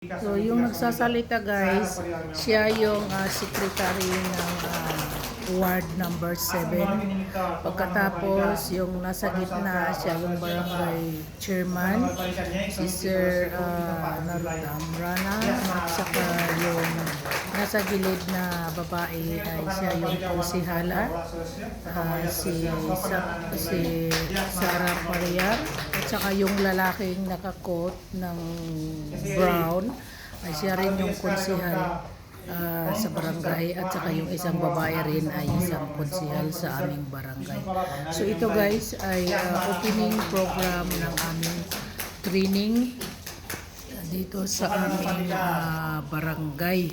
So, yung nagsasalita guys, siya yung secretary ng ward number 7. Pagkatapos, yung nasa gitna, siya yung barangay chairman, si Sir Narutam Rana, at saka yung nasa gilid na babae ay siya yung konsihala, si Sarah Pariar, at saka yung lalaking nakakot ng brown ay siya rin yung konsihal sa barangay, at saka yung isang babae rin ay isang konsihal sa aming barangay. So ito guys ay opening program ng aming training dito sa aming barangay.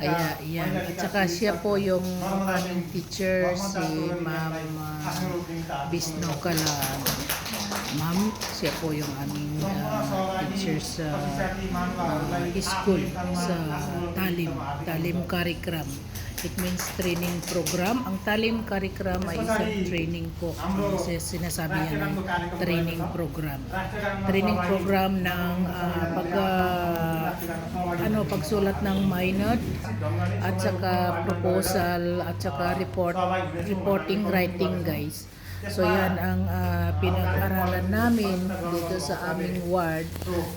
Kaya yan, at saka siya po yung aming teacher, si Ma'am Bisno Kalan. Ma'am, siya po yung aming teacher sa school, sa Talim Curriculum. It means training program. Ang Talim Curriculum ay isang training po. Sinasabi yan ng training program. Training program ng pagsulat ng minute, at saka proposal, at saka reporting writing guys. So yan ang pinag-aralan namin dito sa aming ward.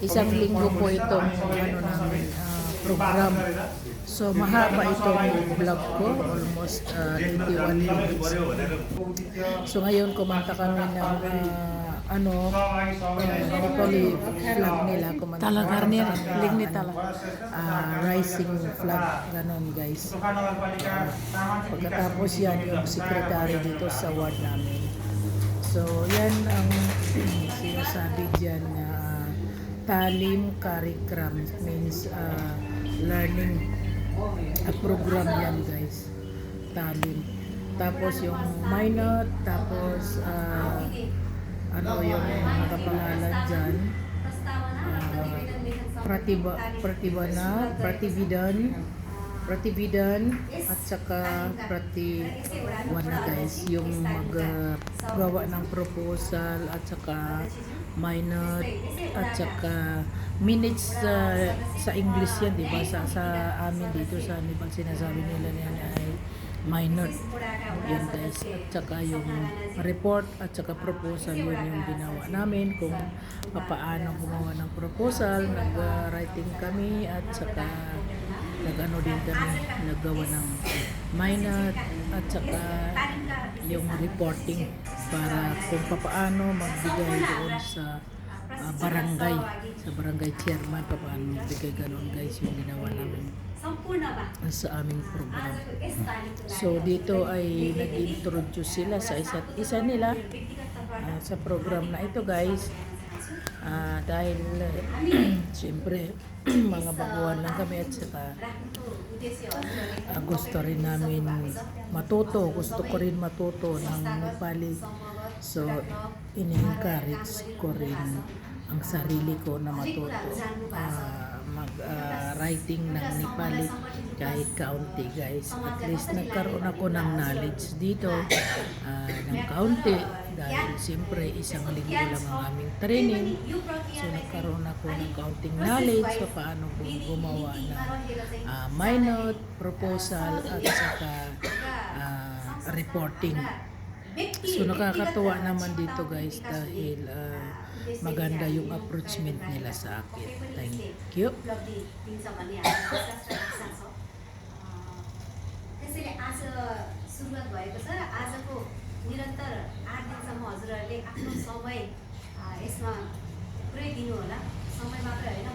Isang linggo po itong program. So mahaba itong vlog ko, almost 21 minutes. So ngayon kumanta kami ng Nepali flag nila, talaga nila, ligni talaga, rising flag, ganon guys. Pagkatapos yan yung secretary dito sa ward namin. So yan ang sinasabi dyan na Talim Curriculum, means learning program yan guys, Talim. Tapos yung minor, tapos yung nakapangalan dyan, Pratividan, at saka Pratiwana guys, yung maggawa ng proposal, at saka minor, at saka minutes sa English yan, diba? Sa amin dito sa Nepal, sinasabi nila yan ay minor yan guys, at saka yung report at saka proposal, yun yung ginawa namin, kung paano gumawa ng proposal. Nag-writing kami, at saka din kami naggawa ng minor, at saka yung reporting para kung paano magbigay doon sa barangay chairman, paano magbigay, ganon guys yung ginawa namin sa aming program. So dito ay nag-introduce sila sa isa't isa nila sa program na ito guys, dahil siyempre mga baguhan lang kami, at saka gusto rin namin gusto ko rin matuto ng Nepali. So in-encourage ko rin ang sarili ko na matuto writing ng Nepali kahit kaunti guys. At least nagkaroon ako ng knowledge dito ng kaunti, dahil siyempre isang linggo lang ang aming training. So nagkaroon ako ng kaunting knowledge sa paano gumawa ng minor, proposal, at saka reporting. So nakakatuwa naman dito guys, dahil maganda yung approachment nila sa akin. Thank you. त्यसैले आज सुरुवात भएको छ र आजको निरन्तर 8 दिनसम्म हजुरहरूले आफ्नो समय यसमा पुरै दिनु होला। समय मात्र हैन,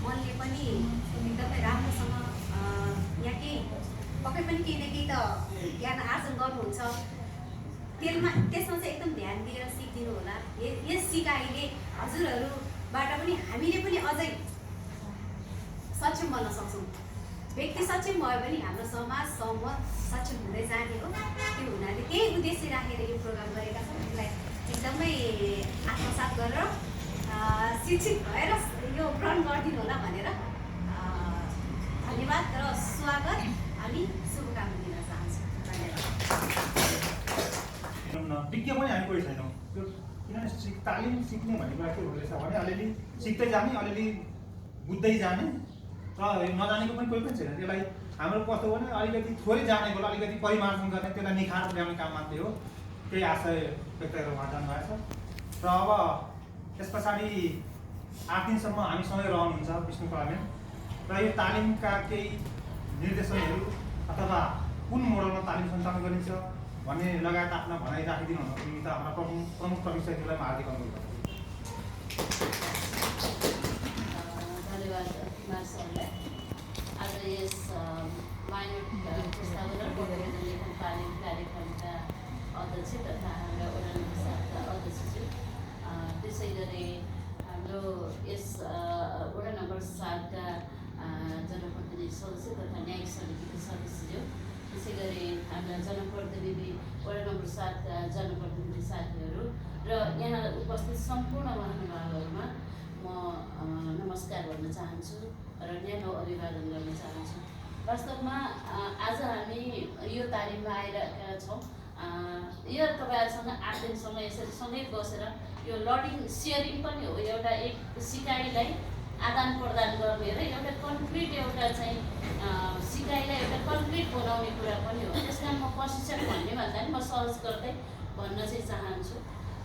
मनले पनि एकदमै राम्रोसँग यहाँ केही पक्कै पनि केही न केही त ज्ञान आर्जन गर्नुहुन्छ। त्यसमा चाहिँ एकदम ध्यान दिएर सिक्दिनु होला। यस सिकाइले हजुरहरूबाट पनि हामीले पनि अझै सक्षम बन्न सक्छौँ। व्यक्ति सक्षम भयो भने हाम्रो समाज समूह सक्षम हुँदै जाने हो। त्यो हुनाले त्यही उद्देश्य राखेर यो प्रोग्राम गरेका छौँ। यसलाई एकदमै आत्मसात गरेर शिक्षित भएर यो ग्रहण गरिदिनु होला भनेर धन्यवाद र स्वागत अनि शुभकामना दिन चाहन्छु। धन्यवाद। विज्ञ पनि हामी कोही छैनौँ, किनभने तालिम सिक्ने भन्ने कुरा के हुँदैछ भने अलिअलि सिक्दै जाने, अलिअलि बुझ्दै जाने र नजानेको पनि कोही पनि छैन। त्यसलाई हाम्रो कस्तो भने अलिकति थोरै जानेकोलाई अलिकति परिमार्जन गर्ने, त्यसलाई निखार ल्याउने काम मात्रै हो। त्यही आशय व्यक्त गरेर उहाँ जानुभएको छ। र अब त्यस पछाडि 8 दिनसम्म हामीसँगै रहनुहुन्छ विष्णु कलामेन र यो तालिमका केही निर्देशनहरू अथवा कुन मोडलमा तालिम सञ्चालन गरिन्छ भन्ने लगायत आफ्ना भनाइ राखिदिनु हुनको निमित्त हाम्रा प्रमुख प्रशिक्षकहरूलाई म हार्दिक अनुरोध गर्छु। धन्यवाद कुमार सरलाई। आज यस माइनर पुस्तावला प्रतिवेदन लेखन तालिम कार्यक्रमका अध्यक्ष तथा हाम्रा वडा नम्बर 7 का अध्यक्षज्यू, त्यसै गरी हाम्रो यस वडा नम्बर 7 का जनप्रतिनिधि सदस्य तथा न्यायिक समितिका सदस्यज्यू, त्यसै गरी हाम्रा जनप्रतिनिधि वडा नम्बर 7 का जनप्रतिनिधि साथीहरू र यहाँ उपस्थित सम्पूर्ण महानुभावहरूमा म नमस्कार भन्न चाहन्छु र न्यानो अभिवादन गर्न चाहन्छु। वास्तवमा आज हामी यो तालिममा आइरहेका छौँ। यो तपाईँहरूसँग 8 दिनसम्म यसरी सँगै बसेर यो लर्निङ सेयरिङ पनि हो, एउटा एक सिकाइलाई आदान प्रदान गर्ने र एउटा कन्क्रिट एउटा चाहिँ सिकाइलाई एउटा कन्क्रिट बनाउने कुरा पनि हो। त्यस कारण म प्रशिक्षक भन्ने भन्दा पनि म सहज गर्दै भन्न चाहिँ चाहन्छु।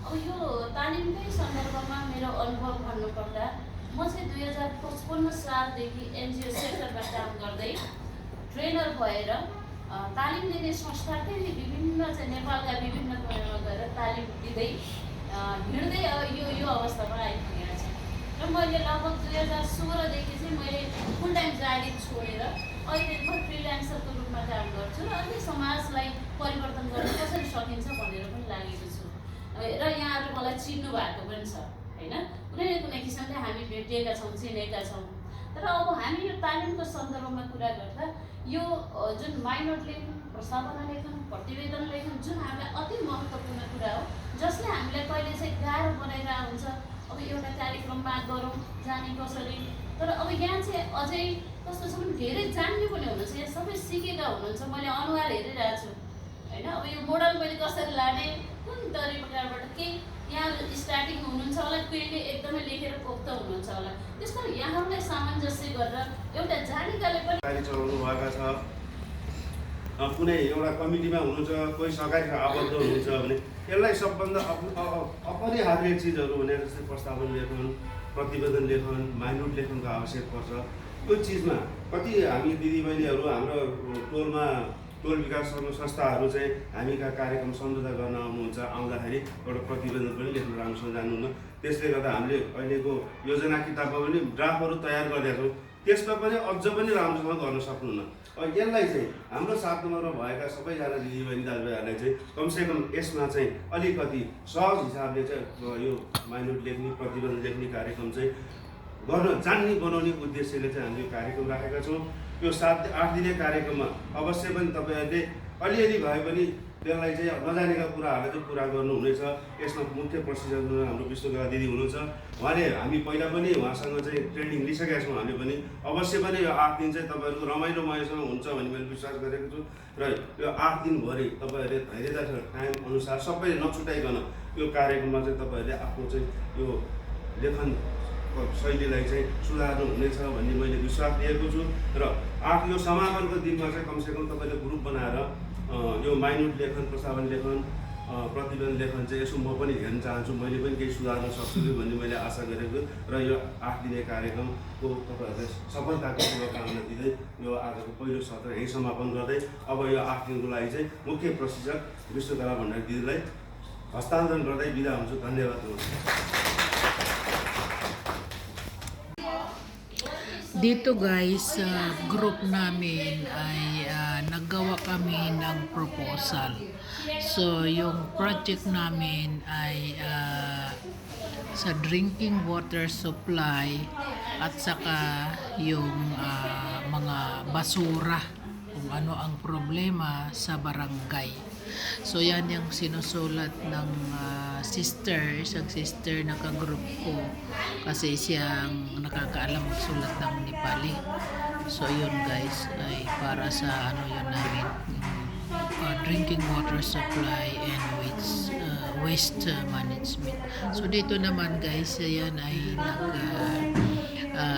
अब यो तालिमकै सन्दर्भमा मेरो अनुभव भन्नुपर्दा म चाहिँ 2055 सालदेखि एनजिओ सेक्टरमा काम गर्दै ट्रेनर भएर तालिम दिने संस्थाकै विभिन्न चाहिँ नेपालका विभिन्न कोणामा गएर तालिम दिँदै हिँड्दै यो अवस्थामा आइपुगेको छ। र मैले लगभग 2016देखि चाहिँ मैले फुल टाइम जागिर छोडेर अहिले म फ्रिल्यान्सरको रूपमा काम गर्छु र अहिले समाजलाई परिवर्तन गर्न कसरी सकिन्छ भनेर पनि लागेको छु। र यहाँहरू मलाई चिन्नु भएको पनि छ होइन, कुनै न कुनै किसिमले हामी भेटिएका छौँ, चिनेका छौँ। तर अब हामी यो तालिमको सन्दर्भमा कुरा गर्दा यो जुन माइनर लेखन, प्रस्तावना लेखन, प्रतिवेदन लेखन जुन हामीलाई अति महत्त्वपूर्ण कुरा हो, जसले हामीलाई कहिले चाहिँ गाह्रो बनाइरहेको हुन्छ। अब एउटा कार्यक्रममा गरौँ जाने कसरी, तर अब यहाँ चाहिँ अझै कस्तो छ भने धेरै जान्ने पनि हुनुहुन्छ, यहाँ सबै सिकेका हुनुहुन्छ। मैले अनुहार हेरिरहेको छु होइन, अब यो मोडल मैले कसरी लाने, कुन तरिकाबाट केही यहाँ स्टार्टिङ हुनुहुन्छ होला, कोहीले एकदमै लेखेर पोख्त हुनुहुन्छ होला। त्यस्तो यहाँहरूलाई सामञ्जस्य गरेर एउटा जानेकाले पनि गाडी चलाउनु भएका छ, कुनै एउटा कमिटीमा हुनुहुन्छ, कोही सरकारीमा आबद्ध हुनुहुन्छ भने यसलाई सबभन्दा अपरिहार्य चिजहरू भने जस्तै प्रस्तावना लेखन, प्रतिवेदन लेखन, माइन्युट लेखनको आवश्यक पर्छ। त्यो चिजमा कति हामी दिदीबहिनीहरू हाम्रो टोलमा टोल विकास संस्थाहरू चाहिँ हामीका कार्यक्रम सम्झौता गर्न आउनुहुन्छ, आउँदाखेरि एउटा प्रतिवेदन पनि लेख्न राम्रोसँग जान्नुहुन्न। त्यसले गर्दा हामीले अहिलेको योजना किताबमा पनि ड्राफ्टहरू तयार गरेका छौँ, त्यसमा पनि अझ पनि राम्रोसँग गर्न सक्नुहुन्न। यसलाई चाहिँ हाम्रो 7 नम्बरमा भएका सबैजना दिदीबहिनी दाजुभाइहरूलाई चाहिँ कमसेकम यसमा चाहिँ अलिकति सहज हिसाबले चाहिँ यो माइन्युट लेख्ने, प्रतिवेदन लेख्ने कार्यक्रम चाहिँ गर्न जान्ने बनाउने उद्देश्यले चाहिँ हामीले कार्यक्रम राखेका छौँ। यो 7-8 दिने कार्यक्रममा अवश्य पनि तपाईँहरूले अलिअलि भए पनि त्यसलाई चाहिँ नजानेका कुराहरूलाई चाहिँ पुरा गर्नुहुनेछ। यसमा मुख्य प्रशिक्षक हाम्रो विष्णुकला दिदी हुनुहुन्छ, उहाँले हामी पहिला पनि उहाँसँग चाहिँ ट्रेनिङ लिइसकेका छौँ। हामीले पनि अवश्य पनि यो 8 दिन चाहिँ तपाईँहरूको रमाइलोमयसँग हुन्छ भन्ने मैले विश्वास गरेको छु। र यो 8 दिनभरि तपाईँहरूले धैर्यता टाइम अनुसार सबै नछुटाइकन यो कार्यक्रममा चाहिँ तपाईँहरूले आफ्नो चाहिँ यो लेखन शैलीलाई चाहिँ सुधार्नु हुनेछ भन्ने मैले विश्वास लिएको छु। र यो समापनको दिनमा चाहिँ कमसेकम तपाईँले ग्रुप बनाएर यो माइन्युट लेखन, प्रस्तावना लेखन, प्रतिवेदन लेखन चाहिँ यसो म पनि हेर्न चाहन्छु, मैले पनि केही सुधार्न सक्छु कि भन्ने मैले आशा गरेको। र यो 8 दिने कार्यक्रमको तपाईँहरूले सफलताको शुभकामना दिँदै यो आजको पहिलो सत्र यही समापन गर्दै अब यो 8 दिनको लागि चाहिँ मुख्य प्रशिक्षक विष्णुकला भण्डारी दिदीलाई हस्तान्तरण गर्दै बिदा हुन्छु। धन्यवाद। Dito guys, sa group namin ay naggawa kami ng proposal. So yung project namin ay sa drinking water supply at saka yung mga basura, kung ano ang problema sa barangay. So yan yung sinusulat ng isang sister na ka-group ko kasi siyang nakakaalam magsulat ng Nepali. So yun guys ay para sa ano yun namin, drinking water supply and waste management. So dito naman guys, yan ay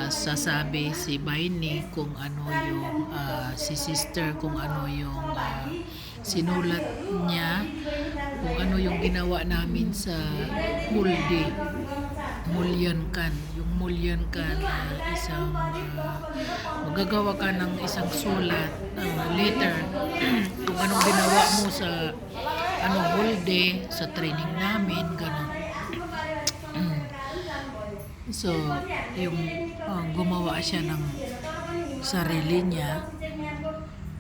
sasabi si Baini kung ano yung si sister kung ano yung sinulat niya, kung ano yung ginawa namin sa Huldi. Mulyankan. Yung Mulyankan, isang magagawa ka ng isang sulat, letter, kung anong ginawa mo sa Huldi, sa training namin, gano'n. So, yung gumawa siya ng sarili niya.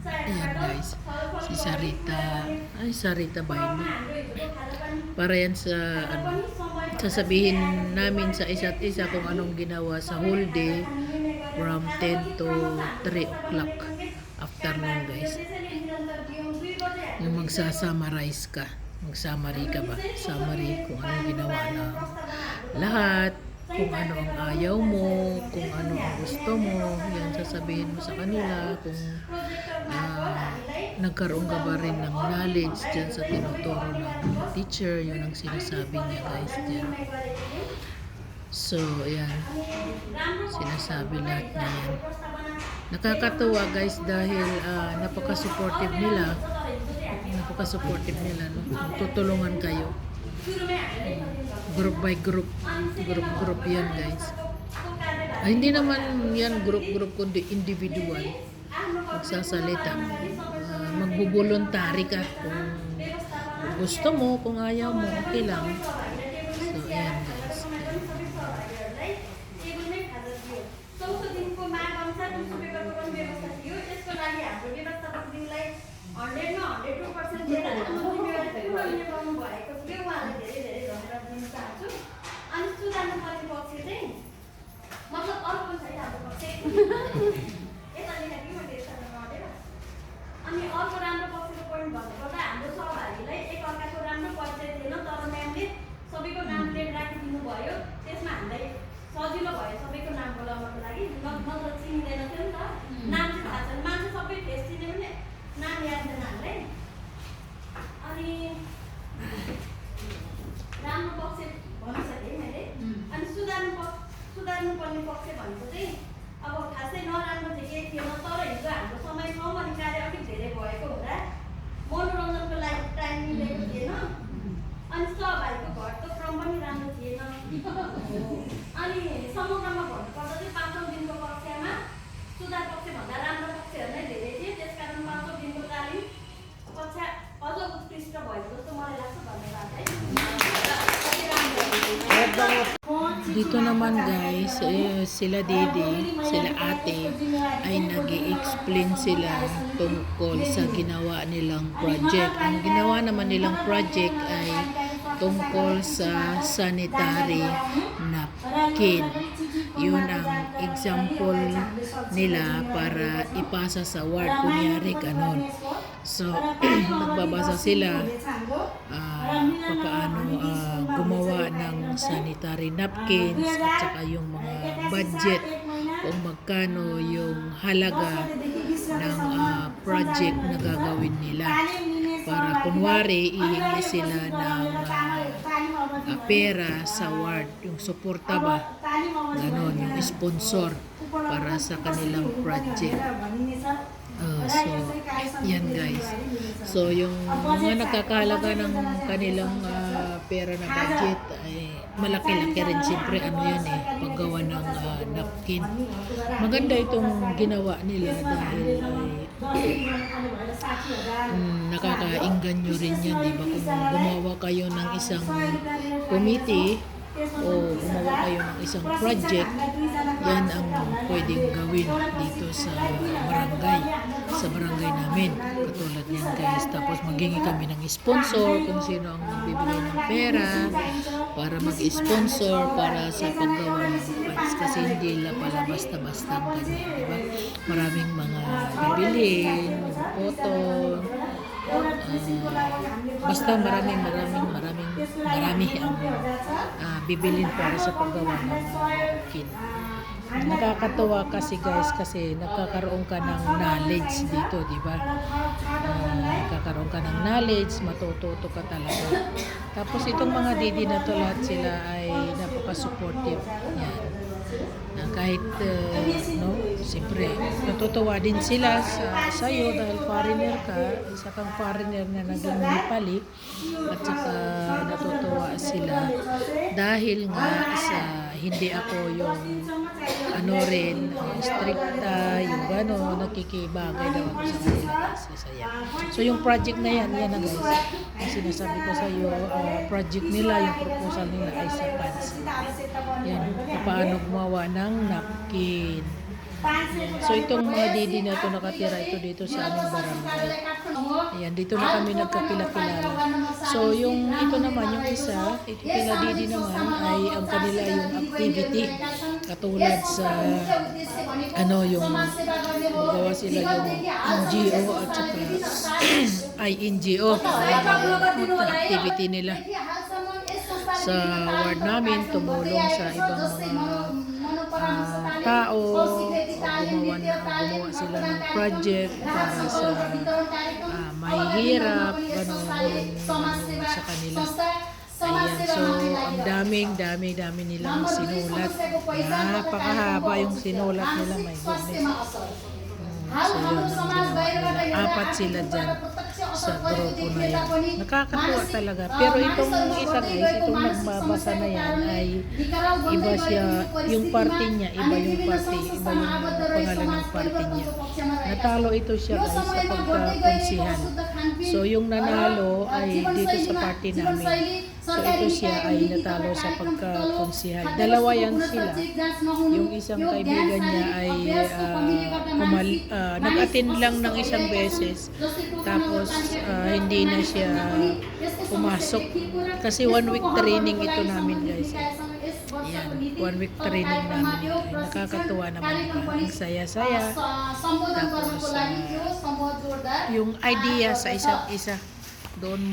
Ayan guys, si Sarita Baini. Para yan sa sasabihin namin sa isa't isa kung anong ginawa sa whole day from 10 to 3 o'clock afternoon guys. Yung magsa-summarize ka. Mag-summary ka ba? Summary kung anong ginawa na lahat, kung ano ang ayaw mo, kung ano ang gusto mo, yan sasabihin mo sa kanila, kung nagkaroon ka ba rin ng knowledge dyan sa tinuturo ng teacher, yun ang sinasabi niya guys dyan. So, ayan, sinasabi lahat niya yan. Nakakatuwa guys dahil napaka-supportive nila, no? Tutulungan kayo. Group by group yan guys. Hindi naman yan group kundi individual. Magsasalita, magbubuluntary ka kung gusto mo, kung ayaw mo, okay lang. So ayan guys. अनि सुधार्नु पर्ने पक्ष चाहिँ मतलब अर्को चाहिँ हाम्रो पक्ष यता लेखा कि मैले यता नअडेर अनि अर्को राम्रो पक्षको पोइन्ट भन्नुपर्दा हाम्रो सहभागीलाई एक अर्काको राम्रो परिचय थिएन, तर म्यामले सबैको नाम प्लेट राखिदिनु भयो। त्यसमा हामीलाई सजिलो भयो सबैको नाम बोलाउनको लागि। मतलब चिनिँदैन थियो नि त, नाम चाहिँ थाहा छैन, मान्छे सबै फेस चिने पनि नाम याद छैन हामीलाई। अनि राम्रो पक्ष भनिसकेँ मैले। अनि सुधार्नुपर्ने पक्ष भनेको चाहिँ अब खासै नराम्रो चाहिँ केही थिएन, तर हिजो हाम्रो समय कम अनि कार्य अलिक धेरै भएको हुँदा मनोरञ्जनको लागि टाइम मिलेको थिएन। अनि सहभागीको घटको क्रम पनि राम्रो थिएन। अनि समग्रमा भन्नुपर्दा चाहिँ 5औं दिनको कक्षामा सुधार पक्षभन्दा राम्रो पक्षहरू नै धेरै थिए। त्यसकारण 5औं दिनको तालिम कक्षा अझ उत्कृष्ट भएको जस्तो मलाई लाग्छ। धन्यवाद है। Dito naman guys, sila Didi, sila ate ay nag-i-explain sila tungkol sa ginawa nilang project. Ang ginawa naman nilang project ay tungkol sa sanitary napkin. Yun ang example nila para ipasa sa ward. Kunyari ganon. So, nagbabasa sila paano gumawa ng sanitary napkins at saka yung mga budget kung magkano yung halaga ng project na gagawin nila. Para kunwari, ihingi sila ng pera sa ward, yung suporta ba, ganon, yung sponsor para sa kanilang project. So, yan guys. So, yung mga nagkakahalaga ng kanilang pera na budget ay malaki-laki rin. Siyempre, yan paggawa ng napkin. Maganda itong ginawa nila dahil nakakaingganyo rin yan, diba? Kung gumawa kayo ng isang committee o gumawa kayo ng isang project, yan ang pwedeng gawin dito sa barangay namin, katulad yan guys. Tapos maghingi kami ng sponsor kung sino ang magbibigay ng pera para mag-sponsor para sa paggawa ng pads, kasi hindi lang pala basta-basta ang ganyan, diba? Maraming mga bibilhin, yung cotton, basta marami ang bibilin para sa paggawa ng napkin. Nakakatawa kasi guys, kasi nagkakaroon ka ng knowledge dito, di ba? Nagkakaroon ka ng knowledge, matututo ka talaga. Tapos itong mga didi na to, lahat sila ay napaka-supportive. Yan. kahit no, siyempre natutuwa din sila sa iyo dahil foreigner ka, isa kang foreigner na naging Nepali, at saka natutuwa sila dahil nga sa hindi ako yung ano rin, stricta, yung gano'n, nakikibagay daw ako sa kanila kasi saya. So yung project na yan na guys, ang sinasabi ko sa iyo, project nila, yung proposal nila ay sa pansi. Yan, paano gumawa ng napkin. So itong mga didi na ito nakatira ito dito sa aming barangay. Ayan, dito na kami nagkakilala. So yung ito naman, yung isa, ito kila didi naman ay ang kanila yung activity. Katulad sa ano yung gawa sila yung NGO at saka ay NGO. Activity nila sa ward namin, tumulong sa ibang mga tao, gumawa sila ng project para sa may hirap, gano'n sa kanila. Ayan, so ang dami nilang sinulat. Napakahaba yung sinulat nila, my goodness. So yun, ang ginawa nila. 4 sila dyan sa grupo na yan. Nakakatuwa talaga. Pero itong isa guys, itong nagbabasa na yan ay iba siya, yung party niya, iba yung pangalan ng party niya. Natalo ito siya guys sa pagkakonsihan. So yung nanalo ay dito sa party namin. So ito siya ay natalo sa pagkakonsihan. Dalawa yan sila. Yung isang kaibigan niya ay nag-attend lang ng isang beses. Tapos hindi na siya pumasok. Kasi 1 week training ito namin guys. Yan, 1 week training namin ito. Nakakatuwa naman ito. Ang saya-saya. Tapos yung idea sa isa't isa. Doon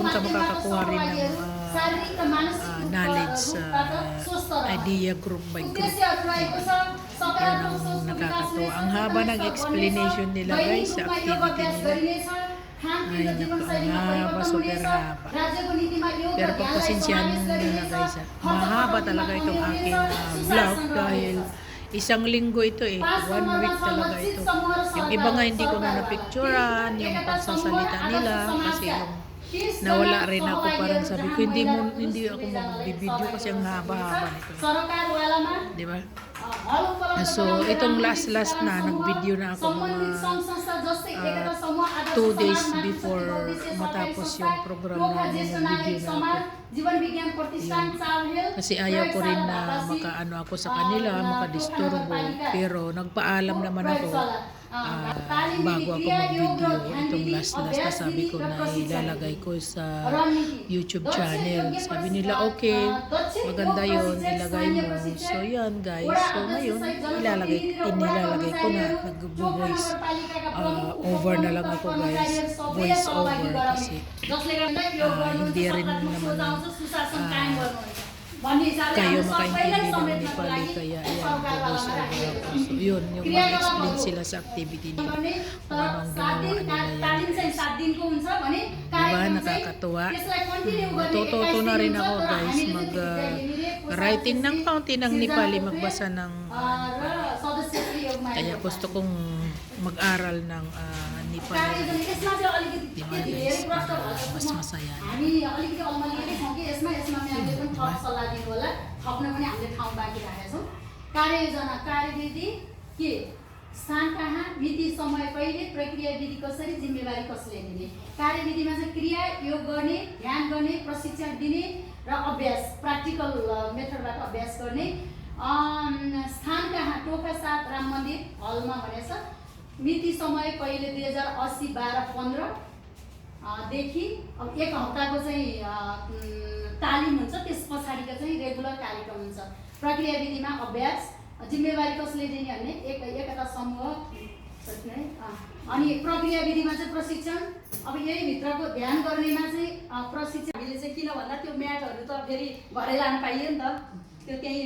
ka makakakuha rin ng knowledge sa idea group by group. Yan ang nakakatuwa. Ang haba ng explanation nila guys sa activity nila. Ay naku, ang haba, super haba. Pero pagpasensyahan nyo na guys. Mahaba talaga itong aking vlog dahil isang linggo ito 1 week talaga ito. Yung iba nga hindi ko na napicturan, yung pagsasalita nila kasi yung nawala rin ako, parang sabi ko hindi ako magbibideo kasi ang haba-haba nito. Di ba? So itong last na nag-video na ako mga 2 days before matapos yung program namin, nag-video na ako. Kasi ayaw ko rin na makaano ako sa kanila, makadisturbo, pero nagpaalam naman ako bago ako mag-video. Itong last na sabi ko na ilalagay ko sa YouTube channel. Sabi nila okay, maganda yon, ilagay mo. So yan guys, so ngayon inilalagay ko na, nag-voice over na lang ako guys, voice over kasi hindi rin naman kayo makaintindi ng Nepali, kaya ayan, voice over ako. So yun, yung mag-explain sila sa activity nila kung anong ginawa nila yan. Diba, nakakatuwa. Matututo na rin ako guys mag-writing ng kaunti ng Nepali, magbasa ng kaya gusto kong mag-aral ng Nepali. Diba guys, para mas masaya. कार्ययोजना कार्यविधि के स्थान कहाँ मिति समय कहिले प्रक्रिया विधि कसरी जिम्मेवारी कसले लिने कार्यविधिमा चाहिँ क्रिया योग गर्ने ध्यान गर्ने प्रशिक्षण दिने र अभ्यास प्र्याक्टिकल मेथडबाट अभ्यास गर्ने स्थान कहाँ टोका 7 राम मन्दिर हलमा भनेछ मिति समय कहिले 2080 12-15 देखि अब 1 हप्ताको चाहिँ तालिम हुन्छ, त्यस पछाडिको चाहिँ रेगुलर कार्यक्रम हुन्छ। प्रक्रिया विधिमा अभ्यास जिम्मेवारी कसले दिने भन्ने एकता समूह अनि प्रक्रिया विधिमा चाहिँ प्रशिक्षण अब यही भित्रको ध्यान गर्नेमा चाहिँ प्रशिक्षण हामीले चाहिँ किन भन्दा त्यो म्याटहरू त फेरि घरै लान पाइयो नि त, त्यो त्यही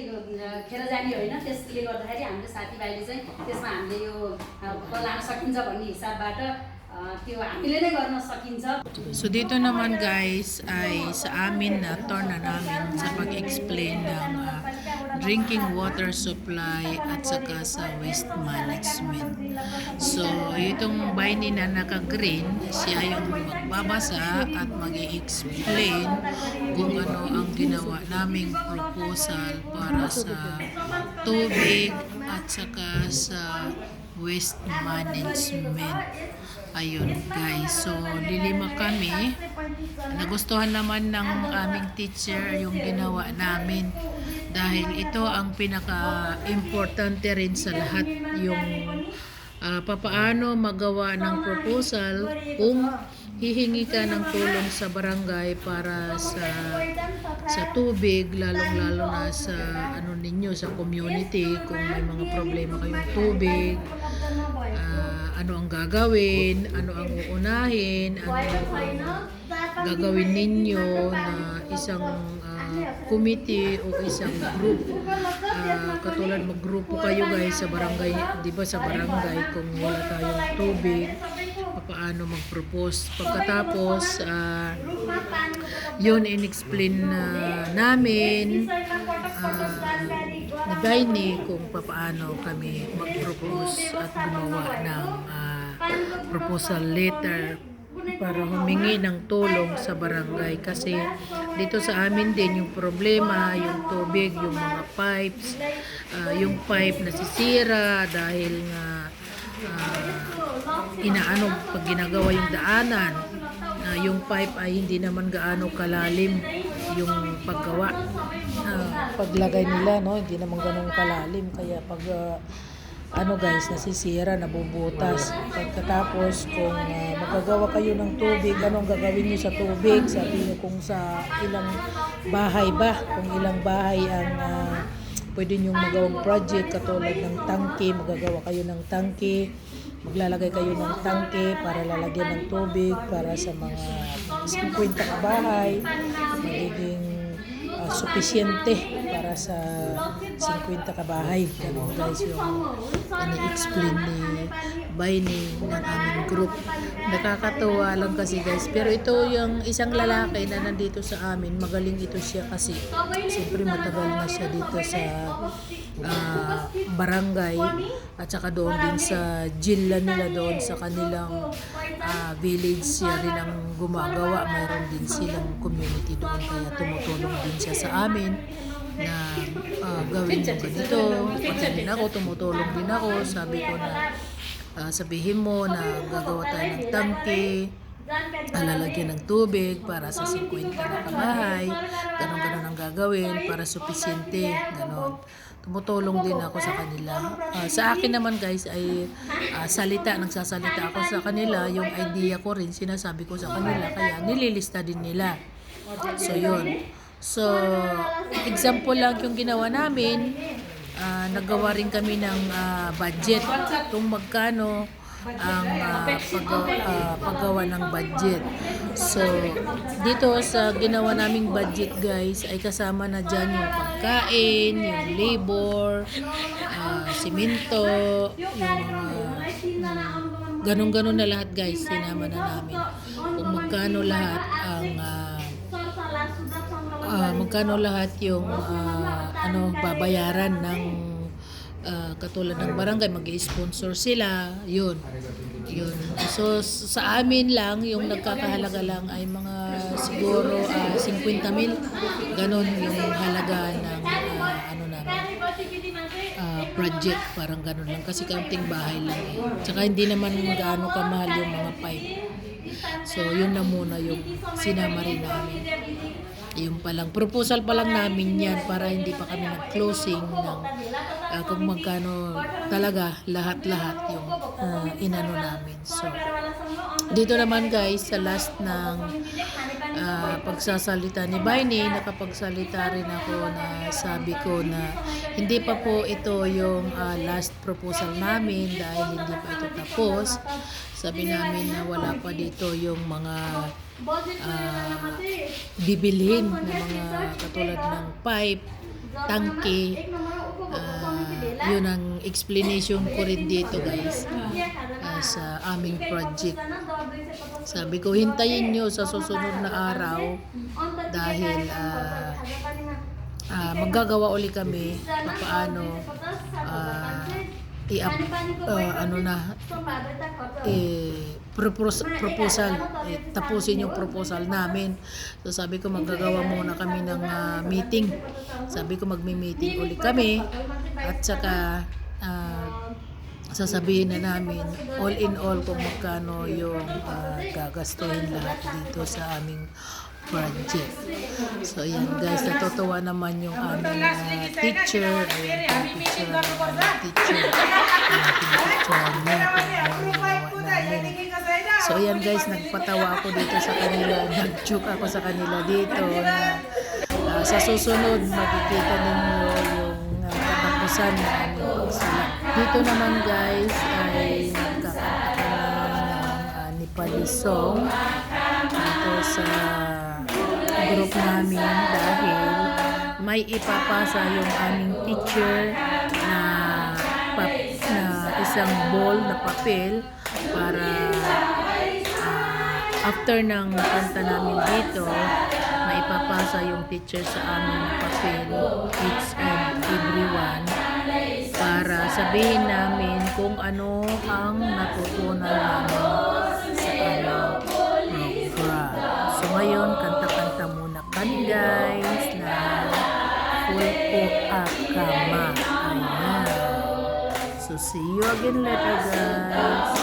खेर जाने होइन, त्यसले गर्दाखेरि हाम्रो साथीभाइले चाहिँ त्यसमा हामीले यो लान सकिन्छ भन्ने हिसाबबाट त्यो हामीले नै गर्न सकिन्छ। So dito naman guys ay sa amin na turn na namin sa pag-explain ng drinking water supply at saka sa waste management. So, itong Baini na naka-green, siya yung magbabasa at mag-i-explain kung ano ang ginawa naming proposal para sa tubig at saka sa waste management. Ayun guys, so lilima kami. Nagustuhan naman ng aming teacher yung ginawa namin dahil ito ang pinaka-importante rin sa lahat, yung papaano magawa ng proposal kung hihingi ka ng tulong sa barangay para sa tubig, lalong-lalo na sa ano ninyo, sa community, kung may mga problema kayong tubig, ano ang gagawin, ano ang uunahin, ano ang gagawin ninyo na isang committee o isang group. Katulad maggrupo kayo guys sa barangay, di ba sa barangay kung wala tayong tubig, paano mag-propose. Pagkatapos, yun in-explain namin ni Baini kung paano kami mag-propose at gumawa ng proposal letter para humingi ng tulong sa barangay. Kasi dito sa amin din yung problema, yung tubig, yung mga pipes, yung pipe nasisira dahil nga inaano pag ginagawa yung daanan, yung pipe ay hindi naman gaano kalalim yung paggawa, paglagay nila, no, hindi naman ganun kalalim, kaya pag ano guys, nasisira, nabubutas. Pagkatapos kung magagawa kayo ng tubig, anong gagawin nyo sa tubig? Sabi nyo kung sa ilang bahay ba, kung ilang bahay ang pwede nyo magawang project, katulad ng tangke, magagawa kayo ng tangke, maglalagay kayo ng tangke para lalagyan ng tubig para sa mga 50 ka bahay, magiging sufisyente para sa 50 ka bahay. Ganun guys yung ini-explain ni Baini ng aming group. Nakakatawa lang kasi guys, pero ito yung isang lalaki na nandito sa amin, magaling ito siya kasi siyempre matagal na siya dito sa barangay at saka doon din sa jilla nila, doon sa kanilang village, siya rin ang gumagawa. Mayroon din silang community doon, kaya tumutulong din siya sa amin na gawin yung ganito. Pati din ako, tumutulong din ako. Sabi ko na sabihin mo na gagawa tayo ng tangke, lalagyan ng tubig para sa 50 na kabahay, ganon ang gagawin para sufisyente, ganon. Tumutulong din ako sa kanila. Sa akin naman guys ay nagsasalita ako sa kanila, yung idea ko rin sinasabi ko sa kanila, kaya nililista din nila. So yun. So example lang yung ginawa namin, naggawa rin kami ng budget kung magkano ang paggawa ng budget. So dito sa ginawa naming budget guys ay kasama na dyan yung pagkain, yung labor, simento, yung ganun na lahat guys, sinama na namin kung magkano lahat ang magkano lahat yung babayaran ng katulad ng barangay, mag-i-sponsor sila, yun. So sa amin lang yung nagkakahalaga lang ay mga siguro 50,000, ganon yung halaga ng project, parang ganon lang kasi kaunting bahay lang tsaka hindi naman gaano kamahal yung mga pipe. So yun na muna yung sinama rin namin. Yung palang proposal pa lang namin yan para hindi pa kami nag-closing ng kung magkano talaga lahat-lahat yung inano namin. So dito naman guys sa last ng pagsasalita ni Baini, nakapagsalita rin ako na sabi ko na hindi pa po ito yung last proposal namin dahil hindi pa ito tapos. Sabi namin na wala pa dito yung mga bibilhin na mga katulad ng pipe, tangke. Yun ang explanation ko rin dito guys sa aming project. Sabi ko hintayin nyo sa susunod na araw dahil maggagawa uli kami paano proposal, tapusin yung proposal namin. So sabi ko maggagawa muna kami ng meeting. Sabi ko magmi-meeting uli kami at saka sasabihin na namin all in all kung magkano yung gagastuhin lahat dito sa aming project. So ayan guys, natutuwa naman yung aming teacher. Ayan yung picture ng teacher. Pinapicture niya kung ano ginawa namin. So ayan guys, nagpatawa ako dito sa kanila. Nag-joke ako sa kanila dito na sa susunod makikita ninyo yung katapusan ng aming pagsulat. Dito naman guys ay nagkakanta kami ng Nepali song dito sa group namin dahil may ipapasa yung aming teacher na isang ball na papel para after ng kanta namin dito may ipapasa yung teacher sa aming papel each and everyone para sabihin namin kung ano ang natutunan namin sa aming program. So ngayon, kanta-kanta muna kami guys na Fulko Akama. Ayan. So see you again later guys.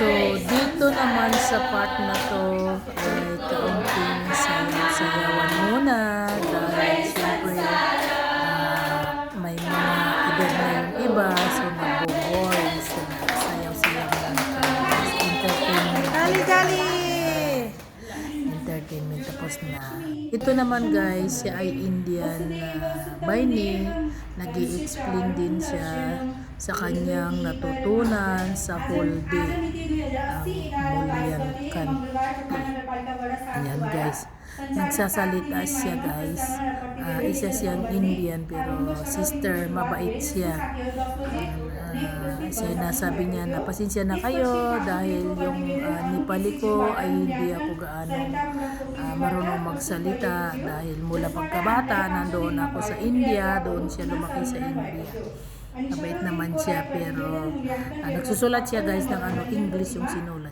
So, dito naman sa part na to ay kaunting sayaw-sayawan muna dahil siyempre may mga edad na yung iba so nagbo-boring so sayaw-sayaw lang entertainment tapos na. Ito naman guys, siya ay Indian by name, nag-i-explain din siya sa kanyang natutunan sa whole day ang Mulyan Kanti. Ayan guys, nagsasalita siya guys. Isa siyang Indian pero sister, mabait siya. Kasi nasabi niya na pasensya na kayo dahil yung Nepali ko ay hindi ako gaano marunong magsalita dahil mula pagkabata nandoon ako sa India, doon siya lumaki sa India. Mabait naman siya pero nagsusulat siya guys ng English yung sinulat.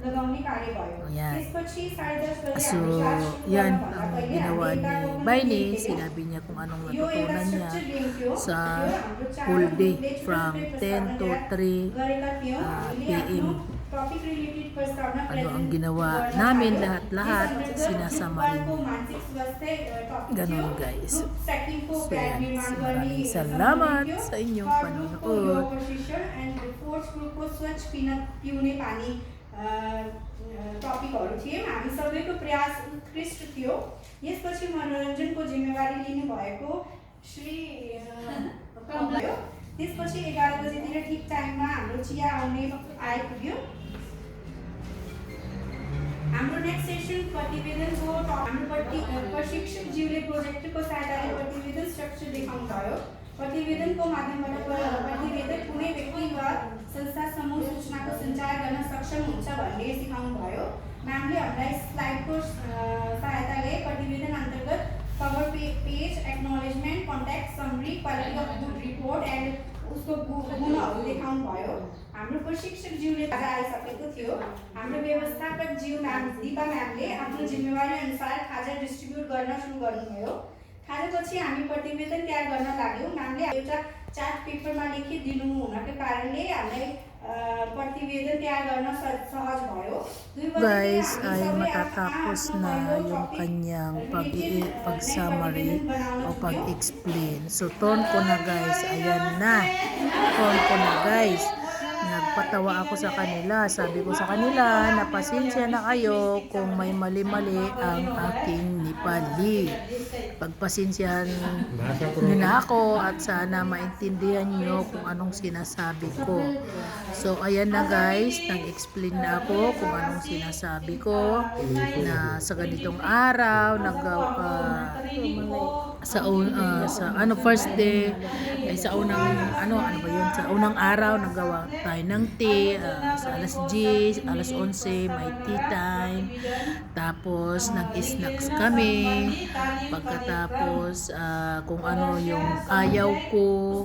Ayan. So, yan ang ginawa ni Baini. Sinabi niya kung anong natutunan niya sa whole day from 10 to 3 p.m. Ano ang ginawa namin lahat-lahat sinasama rin niya. Ganon guys. So yan, maraming salamat sa inyong panonood. टपिकहरू थिए हामी सबैको प्रयास उत्कृष्ट थियो। यसपछि मनोरञ्जनको जिम्मेवारी लिनुभएको श्री भयो। त्यसपछि 11 बजेतिर ठिक टाइममा हाम्रो चिया आइपुग्यो। हाम्रो नेक्स्ट सेसन प्रतिवेदनको हाम्रो प्रशिक्षकज्यूले प्रोजेक्टको सहायताले प्रतिवेदन स्ट्रक्चर देखाउनु भयो। प्रतिवेदनको माध्यमबाट प्रतिवेदक कुनै व्यक्ति वा संस्था समूह सूचनाको सञ्चार गर्न सक्षम हुन्छ भन्ने सिकाउनु भयो। म्यामले हामीलाई स्लाइडको सहायताले प्रतिवेदन अन्तर्गत cover page, acknowledgement, contact summary, quality of good report end उसको गुणहरू देखाउनु भयो। हाम्रो प्रशिक्षकज्यूले आज आइसकेको थियो। हाम्रो व्यवस्थापकज्यू म्याम दिपा म्यामले आफ्नो जिम्मेवारी अनुसार खाजा डिस्ट्रिब्युट गर्न सुरु गर्नुभयो। खाजापछि हामी प्रतिवेदन तयार गर्न लाग्यौँ। म्यामले एउटा चार्ट पेपरमा लेखित दिनु हुनको कारणले हामीलाई प्रतिवेदन तयार गर्न सहज भयो। Guys, ay matatapos na yung kanyang pag-summary o pag-explain. So, turn ko na guys. Ayan na. Turn ko na guys. Nagpatawa ako sa kanila. Sabi ko sa kanila na pasensya na kayo kung may mali-mali ang aking Nepali. pagpasensyahan niyo na ako at sana maintindihan niyo kung anong sinasabi ko. So ayan na guys, nag-explain na ako kung anong sinasabi ko na sa ganitong araw sa first day ay sa unang sa unang araw naggawa tayo ng tea sa alas 10, alas 11 may tea time, tapos nag-snacks kami, pagkatapos kung ano yung ayaw ko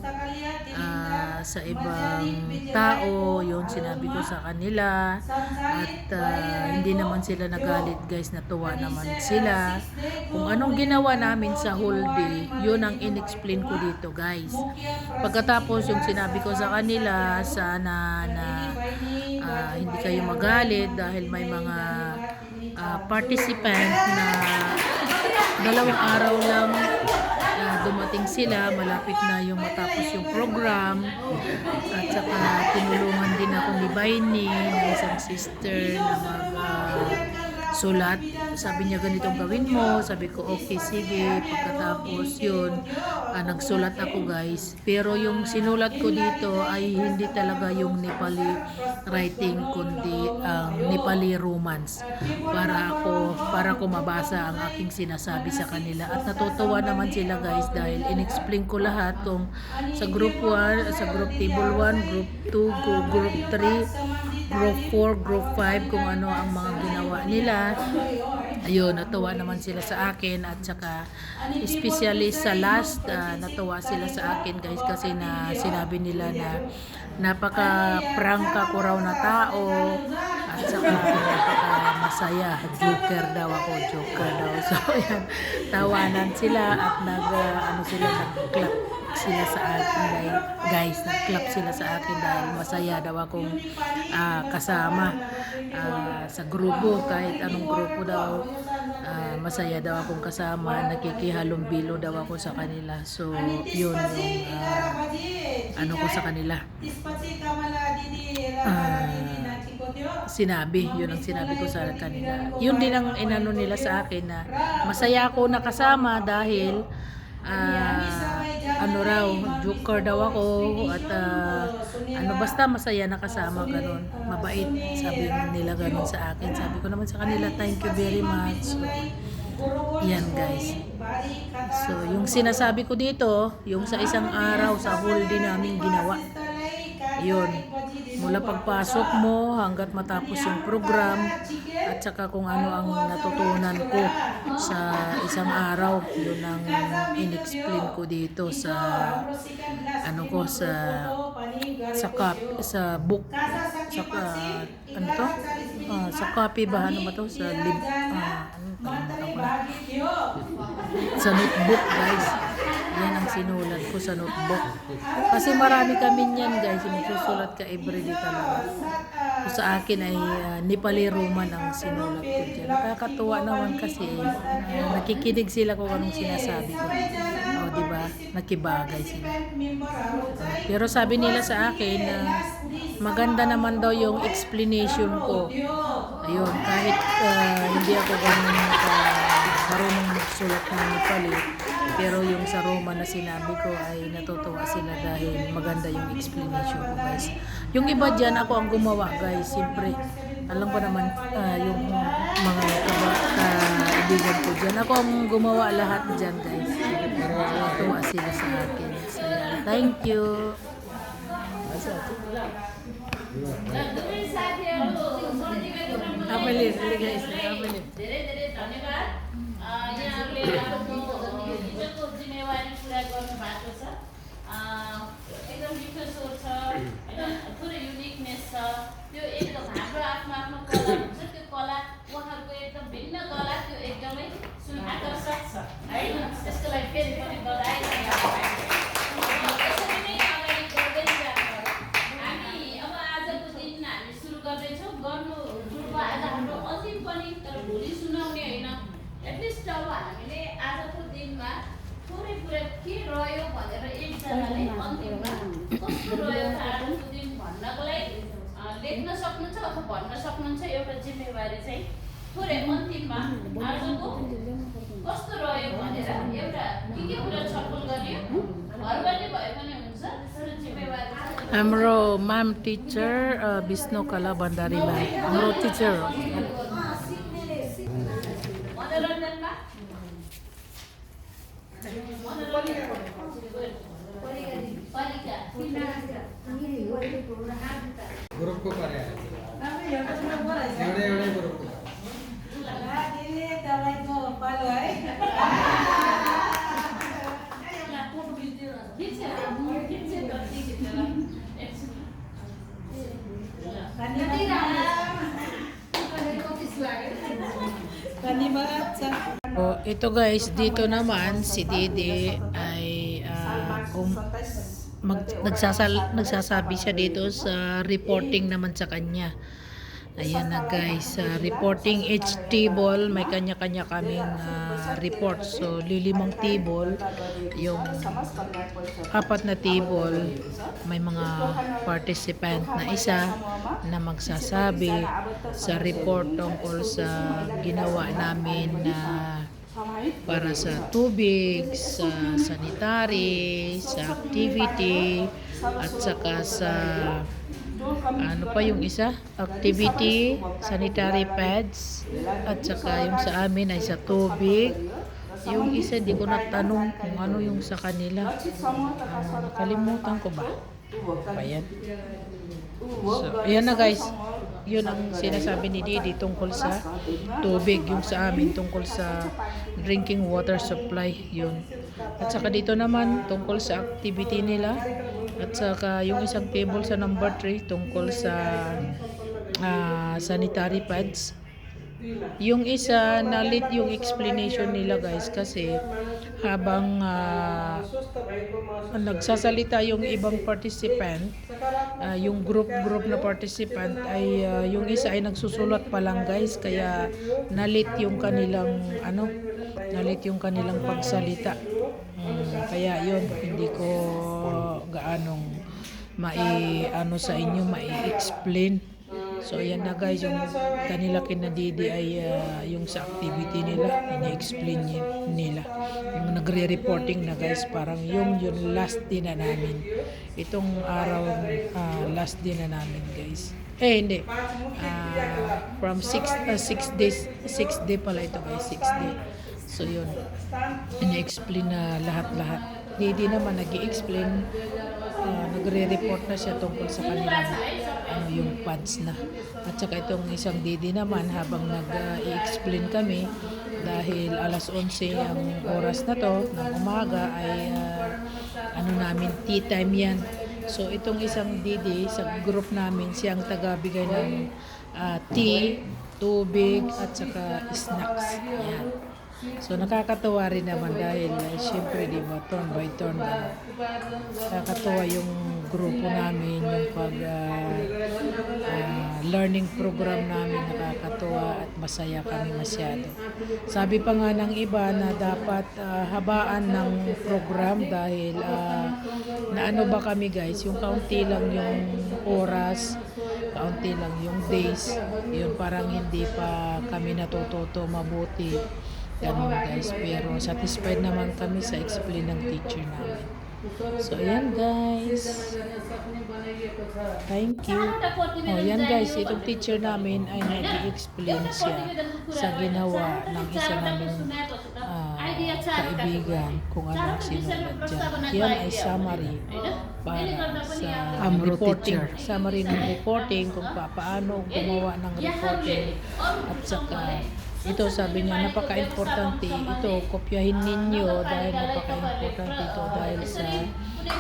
sa ibang tao, yun sinabi ko sa kanila at hindi naman sila nagalit guys, natuwa naman sila. Kung anong ginawa namin sa whole day, yun ang in-explain ko dito guys. Pagkatapos yung sinabi ko sa kanila, sana na hindi kayo magalit dahil may mga participant na 2 araw lang dumating sila, malapit na yung matapos yung program, at saka tinulungan din ako ni Baini ng isang sister na sulat. Sabi niya ganitong gawin mo, sabi ko okay sige. Pagkatapos yun nagsulat ako guys, pero yung sinulat ko dito ay hindi talaga yung Nepali writing kundi ang Nepali romance para ko mabasa ang aking sinasabi sa kanila, at natutuwa naman sila guys dahil in-explain ko lahat kung sa group 1, sa group table 1, group 2, group 3, group 4, group 5 kung ano ang mga ginawa nila. Ayun, natuwa naman sila sa akin, at saka especially sa last natuwa sila sa akin guys kasi na sinabi nila na napaka-prangka ko raw na tao, at saka napaka-masaya, joker daw. So ayan, tawanan sila at nag-clap sila sa akin guys, nag-clap sila sa akin dahil masaya daw akong kasama sa grupo, kahit anong grupo daw. Masaya daw akong kasama, nakikihalong-bilo daw ako sa kanila. So yun yung ko sa kanila, yun ang sinabi ko sa kanila. Yun din ang inano nila sa akin na masaya ako nakasama dahil joker daw ako, at basta masaya nakasama, ganun, mabait, sabi nila ganun sa akin. Sabi ko naman sa kanila, thank you very much. Yan guys. So yung sinasabi ko dito, yung sa isang araw sa whole day namin ginawa, yun, mula pagpasok mo hanggat matapos yung program, at saka kung ano ang natutunan ko sa isang araw, yun ang in-explain ko dito sa sa book, sa copy ba, sa notebook guys. Yan ang sinulat ko sa notebook. Kasi marami kami niyan guys, magsusulat ka everyday talaga. So, sa akin ay Nepali Roman ang sinulat ko dyan. Nakakatuwa naman kasi nakikinig sila kung anong sinasabi ko. O diba, nakibagay sila. Pero sabi nila sa akin na maganda naman daw yung explanation ko. Ayun, kahit hindi ako ganun marunong magsulat ng Nepali, pero yung sa Roma na sinabi ko ay natutuwa sila dahil maganda yung explanation ko guys. Yung iba dyan ako ang gumawa guys, siyempre alam ko naman yung mga kaibigan ko dyan, ako ang gumawa lahat dyan guys, pero natutuwa sila sa akin. So thank you. धेरै धन्यवाद। यहाँहरूले आफ्नो हिजोको जिम्मेवारी पुरा गर्नु भएको छ। एकदम मिठो स्वर छ हैन, थोरै युनिकनेस छ, त्यो एकदम हाम्रो आफ्नो आफ्नो कला हुन्छ, त्यो कला उहाँहरूको एकदम भिन्न कला, त्यो एकदमै आकर्षक छ हैन। त्यसको लागि फेरि पनि बधाई छ यहाँलाई। यसरी नै अगाडि बढ्दै जानुहोला। हामी अब आजको दिन हामी सुरु गर्दैछौँ, गर्नु जुट्नु आज हाम्रो अन्तिम पनि, तर भोलि सुनाउने हैन। एटलिस्ट अब हामीले आजको दिनमा थोरै पुरै के रह्यो भनेर एकजनाले अन्तिममा कस्तो रह्यो आजको दिन भन्नको लागि लेख्न सक्नुहुन्छ अथवा भन्न सक्नुहुन्छ। एउटा जिम्मेवारी चाहिँ थोरै अन्तिममा आजको कस्तो रह्यो भनेर एउटा के कुरा छलफल गरियो घरबाटै भए पनि हुन्छ तर जिम्मेवारी चाहिँ हाम्रो म्याम टिचर विष्णु कला भण्डारी म्याम हाम्रो टिचर हो मनोरञ्जनमा पालिका ग्रुपको परे एउटै ग्रुपको So, ito guys, dito naman si Dede ay nagsasabi siya dito sa reporting naman sa kanya. Ayan na guys, reporting each table, may kanya-kanya kaming report. So, lilimang table, yung 4 na table, may mga participant na isa na magsasabi sa report tungkol sa ginawa namin na para sa tubig, sa sanitary, sa activity, at saka sa ano pa yung isa? Activity, sanitary pads, at saka yung sa amin ay sa tubig. Yung isa, di ko natanong kung ano yung sa kanila. Nakalimutan ko ba? Ayan. So, ayan na guys. Yun ang sinasabi ni Didi tungkol sa tubig. Yung sa amin tungkol sa drinking water supply. Yun. At saka dito naman tungkol sa activity nila. At saka yung isang table sa number 3 tungkol sa sanitary pads. Yung isa, nalit yung explanation nila guys kasi habang nagsasalita yung ibang participant, yung group na participant ay yung isa ay nagsusulat pa lang guys, kaya nalit yung kanilang pagsalita. Kaya yun, hindi ko gaanong sa inyo mai-explain. So ayan na guys, yung kanila kinadidi ay yung sa activity nila, ini-explain nila. Yung nagre-reporting na guys, parang yung last day na namin. Itong araw, last day na namin guys. Hindi. From 6 day pala ito guys, 6 day. So yun, ini-explain na lahat-lahat. Didi naman nag-i-explain, nagre-report na siya tungkol sa kanilang yung pads na. At saka itong isang Didi naman habang nag-i-explain kami dahil alas 11 ang oras na to ng umaga ay namin tea time yan. So itong isang Didi sa group namin, siyang tagabigay ng tea, tubig at saka snacks. Yan. So nakakatuwa rin naman dahil syempre di ba turn by turn nakakatuwa yung grupo namin, yung pag learning program namin, nakakatuwa at masaya kami masyado. Sabi pa nga ng iba na dapat habaan ng program dahil naano ba kami guys, yung kaunti lang yung oras, kaunti lang yung days, yun parang hindi pa kami natututo mabuti. Ganun guys, pero satisfied naman kami sa explain ng teacher namin. So ayan guys, thank you. Yan guys, itong teacher namin ay nag-i-explain siya sa ginawa ng isa namin kaibigan kung anong sinulat dyan. Yan ay summary para sa reporting. Summary ng reporting kung paano gumawa ng reporting. At saka ito sabi niya, napaka-importante ito, kopyahin ninyo dahil napaka-importante ito dahil sa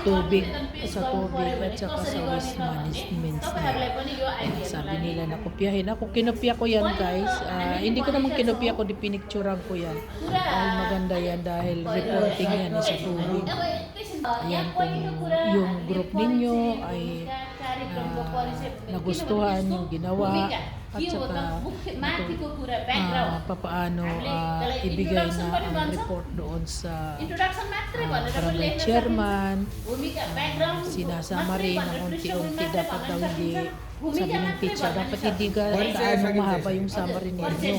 tubig at saka sa waste management niya. Sabi nila na kopyahin. Ako kinopya ko yan guys. Hindi ko naman kinopya ko, di pinicturan ko yan. Dahil maganda yan dahil reporting yan sa tubig. Ayan, kung yung group ninyo ay कार्यक्रमको परिचय nagustuhan yung ginawa at के हो त saka मुख्य माथिको कुरा background papaano हामीले ibigay introduction na पनि ang भन्छ। report doon sa इन्ट्रोडक्सन मात्रै भनेर पनि barangay लेख्न chairman. सकिन्छ। भूमिका background Sinasama rin ng unti-unti dapat daw hindi, sabi भूमिका ng मात्रै teacher, भन्न dapat सक्छ। hindi gaano mahaba yung summary ninyo.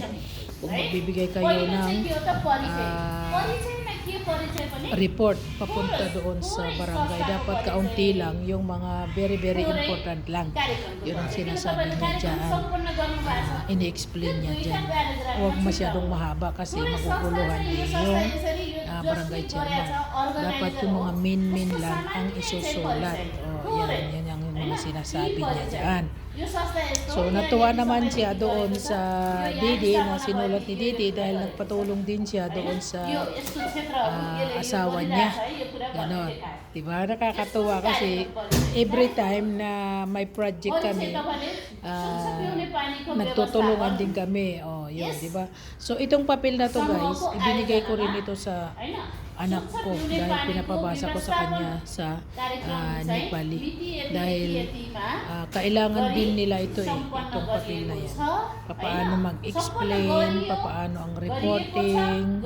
Kung magbibigay kayo पहिलो ng चाहिँ के हो त परिचय। ah, परिचयमा के परिचय पनि report papunta doon sa barangay, dapat kaunti lang yung mga very important lang. कार्यक्रमको Yun ang परिचय। sinasabi किन niya तपाईँले dyan. कार्यक्रम सम्पन्न गर्नुभएको छ। Ini-explain niya दुईटा dyan. प्याराग्राफमा Huwag छ masyadong त। mahaba kasi पुरै maguguluhan संस्था din चाहिँ यो yung संस्था यसरी यो barangay जसले chairman. गरेछ, organizer Dapat yung mga हो। main त्यसको lang ang सामान्य isusulat. चाहिँ O, पुरै, yan yung mga हैन? sinasabi यी niya परिचय। dyan. यो संस्था यस्तो So हो, natuwa यहाँ naman यति siya समय doon दिएको छ। sa यो यहाँ Didi na स्थापना sinulat ni भएको Didi यो dahil कुरा nagpatulong din siya doon sa यो यस्तो क्षेत्रहरू यसले यो asawa गरिरहेछ niya. है, यो कुरा Ganon. भन्ने देखायो। Diba? Nakakatuwa kasi every time na may project kami, nagtutulungan din kami. Oh, yun, Yes. diba? So itong papel na to guys, ibinigay ko rin ito sa anak ko dahil pinapabasa ko sa kanya sa Nepali dahil kailangan din nila ito itong papel na yan. Paano mag-explain, paano ang reporting,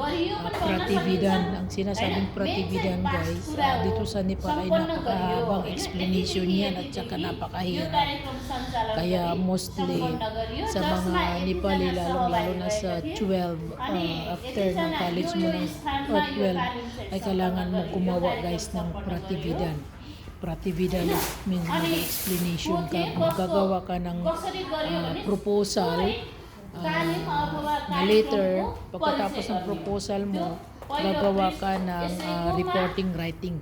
pratividan. Ang sinasabing pratividan guys, dito sa Nepal ay napakahabang explanation yan at saka napakahirap. Kaya mostly sa mga Nepali, lalo na sa 12, after ng college mo ng 12, ay kailangan mo gumawa guys ng pratividan. Pratividan means mag-explanation ka, gagawa ka ng proposal na later, pagkatapos ng proposal mo, gagawa ka ng reporting writing.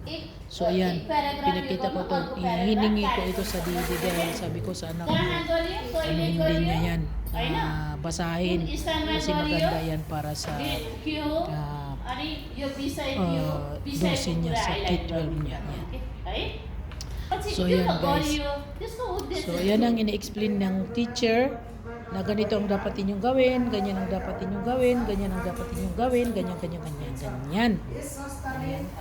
So ayan, pinakita ko to, hiningi ko ito sa Didi dahil sabi ko sa anak ko, hindi niya yan basahin kasi maganda yan para sa dosin niya sa K-12 niya. So yan guys. So yan ang ini-explain ng teacher na ganito ang dapat inyong gawin, ganyan ang dapat inyong gawin, ganyan ang dapat inyong gawin, ganyan.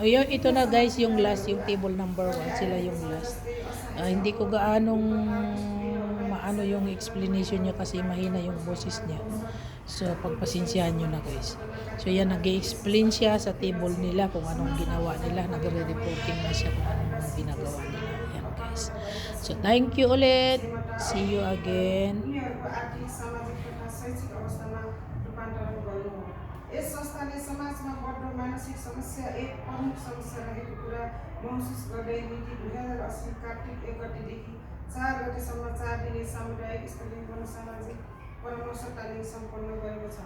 Ayun, ito na guys yung last, yung table number 1, sila yung last. Hindi ko gaanong maano yung explanation niya kasi mahina yung boses niya. So pagpasensyahan nyo na guys. So yan, nag-explain siya sa table nila kung anong ginawa nila, nagre-reporting na siya kung anong ginagawa nila. Yan guys. So thank you ulit. See you again. उनीहरूको आर्थिक सामाजिक तथा शैक्षिक अवस्थामा रूपान्तरण गर्नु हो। यस संस्थाले समाजमा बढ्दो मानसिक समस्या एक प्रमुख समस्या रहेको कुरा महसुस गर्दै मिति 2080 कार्तिक 1 गतेदेखि 4 गतेसम्म 4 दिने सामुदायिक स्तरीय मनोसामाजिक परामर्श तालिम सम्पन्न गरेको छ।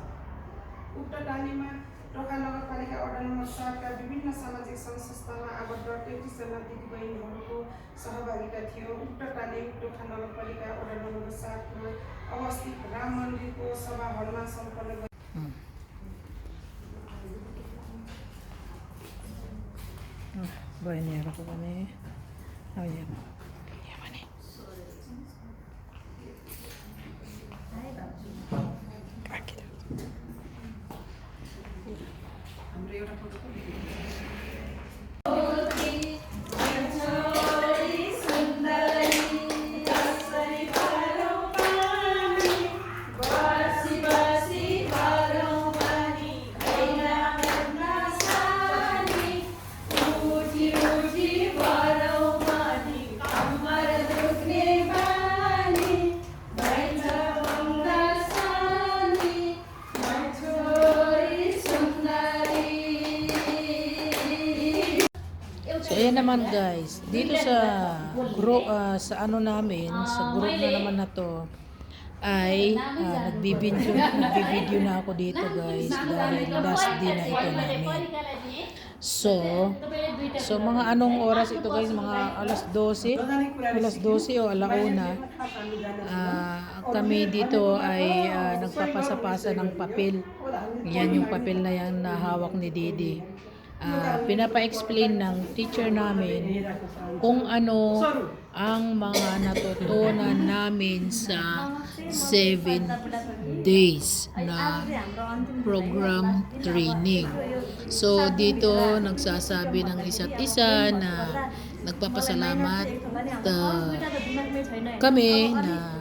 उक्त तालिममा टोखा नगरपालिका वडा नम्बर 7 का विभिन्न सामाजिक संस्थामा आबद्ध 33 जना दिदीबहिनीहरूको सहभागिता थियो। उक्त तालिम टोखा नगरपालिका वडा नम्बर 7 मा अवस्थित राम मन्दिरको सभा हलमा सम्पन्न गरियो। Banyak ako kani. Ayan. So ayan naman guys, dito sa group sa ano namin, sa group na naman na to ay nagbi-video na ako dito guys dahil last day na ito namin. So mga anong oras ito guys, mga alas 12 o alauna, kami dito ay nagpapasa-pasa ng papel. Yan yung papel na yan na hawak ni Didi. Pinapa-explain ng teacher namin kung ano ang mga natutunan namin sa 7 days na program training. So dito nagsasabi ng isa't isa na nagpapasalamat kami na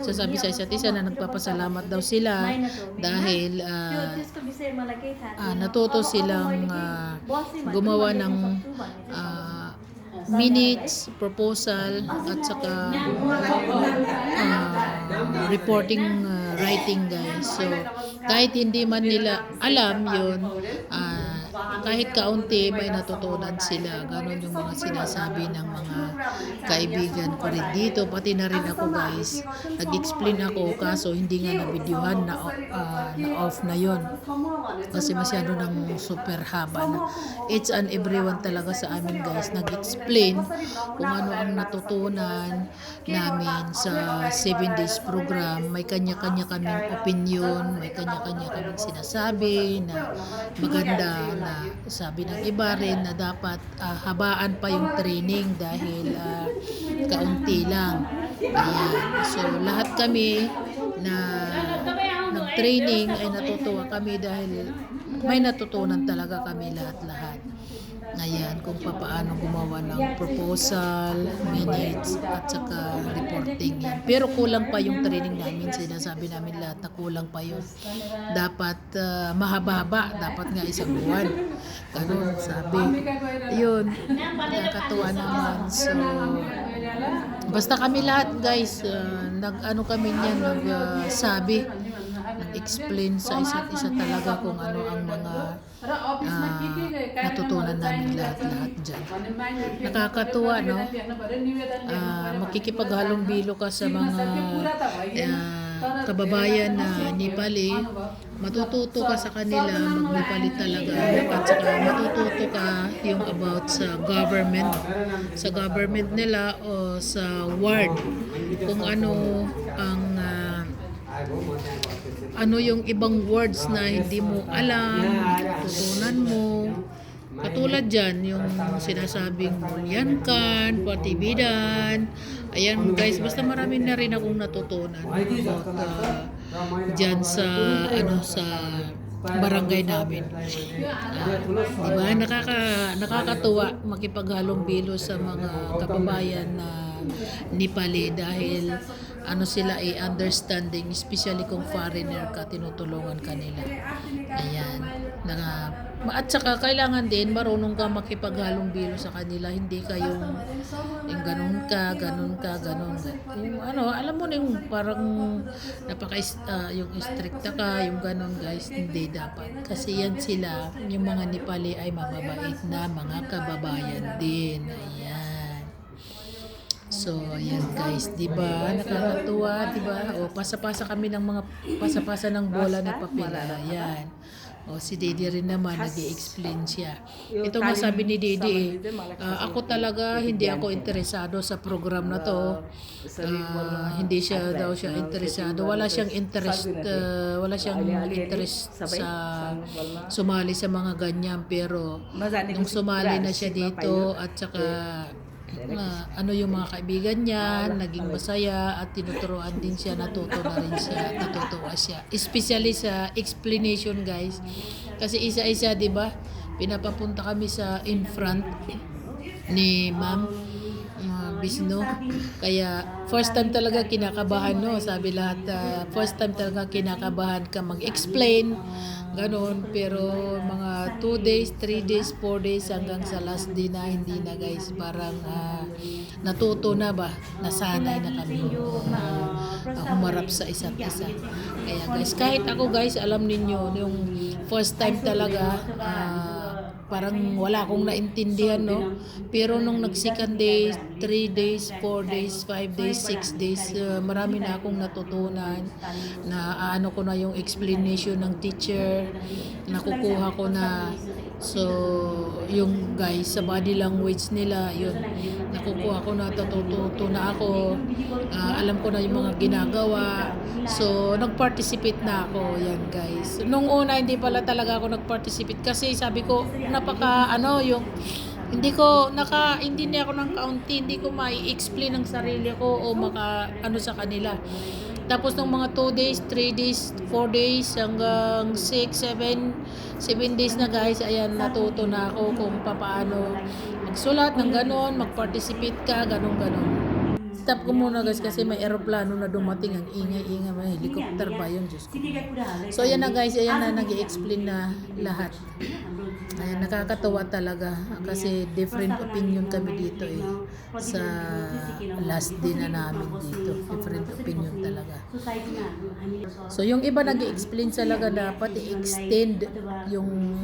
sasabi sa isa't isa na nagpapasalamat daw sila dahil natuto silang gumawa ng minutes, proposal at saka reporting writing guys. So kahit hindi man nila alam yun, kahit kaunti may natutunan sila. Ganon yung mga sinasabi ng mga kaibigan ko rin dito. Pati na rin ako guys. Nag-explain ako kaso hindi nga na-videohan na off na yon. Kasi masyado ng super haba na. It's an everyone talaga sa amin guys. Nag-explain kung ano ang natutunan namin sa 7 days program. May kanya-kanya kaming opinion. May kanya-kanya kaming sinasabi na maganda na sabi ng iba rin na dapat habaan pa yung training dahil kaunti lang. Ayan. So lahat kami na nag-training ay natutuwa kami dahil may natutunan talaga kami lahat-lahat. Ayan, kung paano gumawa ng proposal, minutes, at saka reporting yan. Pero kulang pa yung training namin. Sinasabi namin lahat na kulang pa yun. Dapat mahaba-haba. Dapat nga isang buwan. Ganun, sabi. Yun, nakakatuwa naman. So, basta kami lahat guys, nag-ano kami niyan, nag-sabi. Nag-explain sa isa't isa talaga kung ano ang mga natutunan namin lahat-lahat dyan. Nakakatuwa, no? Makikipaghalong bilo ka sa mga kababayan na Nepali, matututo ka sa kanila, mag-Nepali talaga, at saka matututo ka yung about sa government nila o sa ward, kung ano ang ano yung ibang words na hindi mo alam, tutunan mo. Katulad dyan, yung sinasabing Mulyankan, Patibidan. Ayan guys, basta marami na rin akong natutunan about dyan sa sa barangay namin. Diba? Nakakatuwa makipaghalong bilo sa mga kababayan na Nepali dahil sila ay understanding, especially kung foreigner ka, tinutulungan kanila. Ayan. At saka kailangan din marunong ka makipaghalong bilo sa kanila, hindi ka yung ganun ka. Yung alam mo na yung parang yung stricta ka, yung ganun guys, hindi dapat. Kasi yan sila, yung mga Nepali ay mababait na mga kababayan din. Ayan. So, ayan guys, diba? Nakakatuwa, diba? O, pasa-pasa kami ng mga pasa-pasa ng bola na papel. Ayan. O, si Dede rin naman, nag-i-explain siya. Ito masabi ni Dede, ako talaga, hindi ako interesado sa program na to. Hindi siya daw siya interesado. Wala siyang interest sa sumali sa mga ganyan. Pero, nung sumali na siya dito, at saka yung mga kaibigan niya, naging masaya at tinuturuan din siya, natuto na rin siya, natutuwa siya. Especially sa explanation guys. Kasi isa-isa, di ba? Pinapapunta kami sa in front ni Ma'am Bisno. Kaya first time talaga kinakabahan, no? Sabi lahat, first time talaga kinakabahan ka mag-explain. Ganon, pero mga 2 days, 3 days, 4 days hanggang sa last day na, hindi na guys, parang natuto na ba, nasanay na kami humarap sa isa't isa. Kaya guys, kahit ako guys, alam ninyo, yung first time talaga, parang wala akong naintindihan, no? Pero nung nag-second day, 3 days, 4 days, 5 days, 6 days, marami na akong natutunan na ko na yung explanation ng teacher, nakukuha ko na. So, yung guys, sa body language nila, yun, nakukuha ko na, natututo na ako, alam ko na yung mga ginagawa. So, nag-participate na ako, yan guys. Nung una, hindi pala talaga ako nag-participate kasi sabi ko, yung hindi niya ako ng kaunti, hindi ko mai-explain ang sarili ko o sa kanila. Tapos ng mga 2 days, 3 days, 4 days, hanggang 6, 7 days na guys, ayan, natuto na ako kung paano magsulat ng ganon, mag-participate ka, ganon. i-stop ko muna guys kasi may eroplano na dumating, ang ingay-ingay, may helicopter pa yun, Diyos ko. So ayan na guys, ayan na nag-i-explain na lahat. Ayan, nakakatawa talaga kasi different opinion kami dito eh. Sa last day na namin dito, different opinion talaga. So yung iba nag-i-explain talaga dapat i-extend yung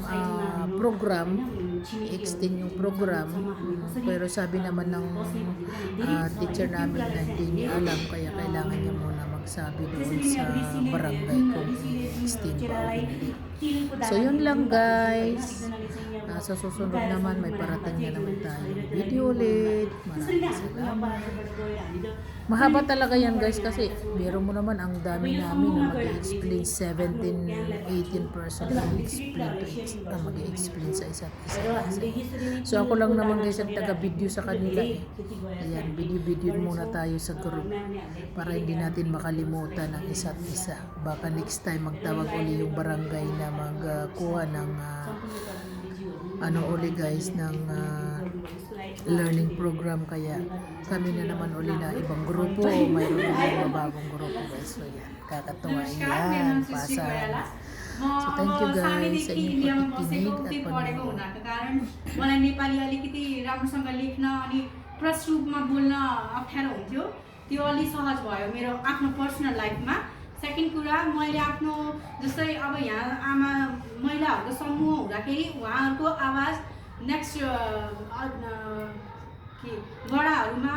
program, i-extend yung program. Pero sabi naman ng teacher namin na hindi niya alam, kaya kailangan niya muna magsabi doon sa barangay kung i-extend ba o hindi. So yun lang guys. Sa susunod naman may parating na naman tayong video ulit. Maraming salamat. Mahaba talaga yan guys kasi biro mo naman ang dami namin na mag-i-explain 17-18 person mag-i-explain sa isa't isa. So ako lang naman guys ang taga-video sa kanila eh. Ayan, video muna tayo sa group para hindi natin makalimutan ang isa't isa. Baka next time magtawag uli yung barangay na magkuha ng uli guys ng learning program, kaya kami na naman uli na ibang grupo, mayroon na bagong grupo guys. So yan, kakatuwa yan, pasana. So thank you guys sa inyong pakikinig at panonood. कारण मलाई नेपाली अलिकति राम्रोसँग लेख्न अनि प्रष्ट रूपमा बोल्न अप्ठ्यारो हुन्थ्यो, त्यो अलि सहज भयो मेरो आफ्नो पर्सनल लाइफमा। सेकेन्ड कुरा, मैले आफ्नो जस्तै अब यहाँ आमा महिलाहरूको समूह हुँदाखेरि उहाँहरूको आवाज नेक्स्ट के गडाहरूमा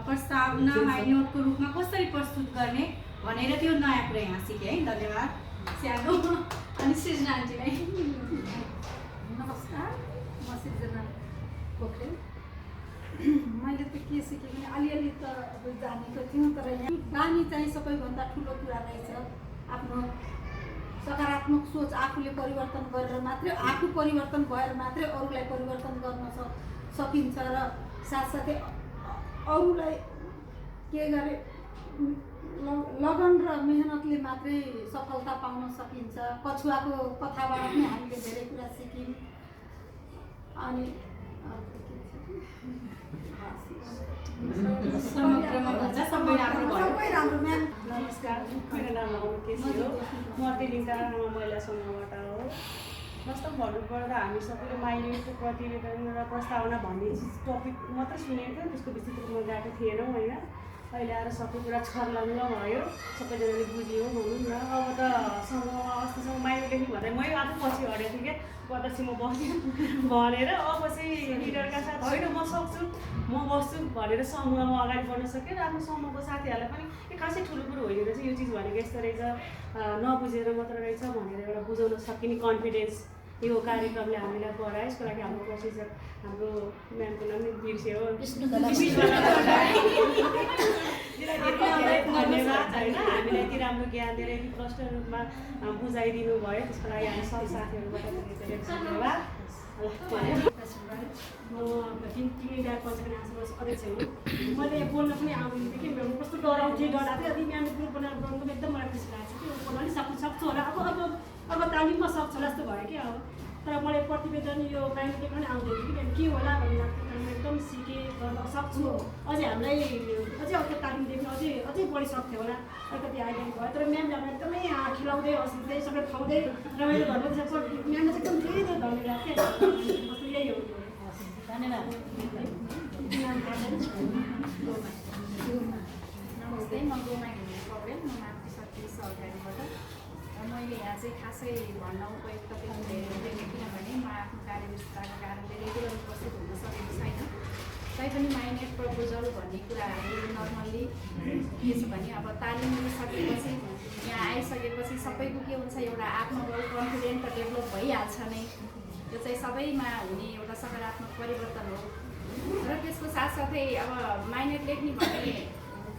प्रस्तावना माइनोटको रूपमा कसरी प्रस्तुत गर्ने भनेर त्यो नयाँ कुरा यहाँ सिकेँ है। धन्यवाद स्यानो अनि सृजना आन्टीलाई। नमस्कार, म सृजना पोखरेल। मैले त के सिकेँ भने अलिअलि त अब जानेको थियौँ, तर यहाँ बानी चाहिँ सबैभन्दा ठुलो कुरा रहेछ। आफ्नो सकारात्मक सोच आफूले परिवर्तन गरेर मात्रै, आफू परिवर्तन भएर मात्रै अरूलाई परिवर्तन गर्न सकिन्छ र साथसाथै अरूलाई के गरे लगन र मेहनतले मात्रै सफलता पाउन सकिन्छ। कछुवाको कथाबाट पनि हामीले धेरै कुरा सिक्यौँ। अनि सबै राम्रो म्याम। नमस्कार, मेरो नाम अमर केसी हो। म तेलिङ्गा महिला समूहबाट हो। वास्तव भन्नुपर्दा हामी सबैले माइनोरिटीको प्रतिवेदन र प्रस्तावना भन्ने टपिक मात्रै सुनेको थियौँ, त्यसको विस्तृत रूपमा गएको थिएनौँ होइन। अहिले आएर सबै कुरा छर्लङ्ग भयो, सबैजनाले बुझ्यो भनौँ न। अब त समूहमा अस्तिसम्म माइनोरिटी भन्दा मै आफै पछि हटेको थिएँ क्या, पछि म बस्छु भनेर। अब चाहिँ लिडरका साथ होइन म सक्छु, म बस्छु भनेर समूहमा अगाडि बढ्न सक्यो र आफ्नो समूहको साथीहरूलाई पनि खासै ठुलो कुरो होइन रहेछ यो चिज भनेको यस्तो रहेछ, नबुझेर मात्र रहेछ भनेर एउटा बुझाउन सकिने कन्फिडेन्स यो कार्यक्रमले हामीलाई गरायो। यसको लागि हाम्रो प्रोफेसर, हाम्रो म्यामको नाम बिर्स्यो हो, धन्यवाद होइन। हामीलाई यति राम्रो ज्ञान दिएर यति प्रष्ट रूपमा बुझाइदिनु भयो, त्यसको लागि हामी सब साथीहरूबाट धन्यवाद। म तिमीलाई पञ्चायत आश्रमको अध्यक्ष हुँ। मैले बोल्न पनि आउँदैन थिएँ कि म कस्तो डराउँथेँ, डराएको थिएँ। अनि म्यामले ग्रुप बनाएर गर्नु पनि एकदम मलाई खुसी लागेको छ कि बोल्न पनि सक्छु होला, अब तालिममा सक्छ होला जस्तो भयो कि। अब तर मलाई प्रतिवेदन यो ब्याङ्कले पनि आउँदैन कि के होला भन्ने लाग्थ्यो, तर म एकदम सिकेँ, गर्न सक्छु। अझै हामीलाई अझै अर्को तालिम दियो भने अझै बढी सक्थ्यो होला, अलिकति आइडिया भयो। तर म्यामले हामीलाई एकदमै खिलाउँदै हँसाउँदै सबै खुवाउँदै रमाइलो गर्नु। म्यामले चाहिँ एकदम धेरै धेरै धन्यवाद क्या, यही हो। धन्यवाद। नमस्ते, म गोमा घिमिरे पौडेल, म मातृशक्ति सहकारीबाट। मैले यहाँ चाहिँ खासै भन्न उपयुक्त त्यति धेरै हुँदैन, किनभने म आफ्नो कार्यव्यस्तताको कारणले रेगुलर उपस्थित हुन सकेको छैन। तैपनि माइनेट प्रपोजल भन्ने कुराहरू नर्मल्ली के छ भने अब तालिम लिइसकेपछि यहाँ आइसकेपछि सबैको के हुन्छ, एउटा आत्मबल कन्फिडेन्ट त डेभलप भइहाल्छ नै। यो चाहिँ सबैमा हुने एउटा सकारात्मक परिवर्तन हो। र त्यसको साथसाथै अब माइनेट लेख्ने भन्ने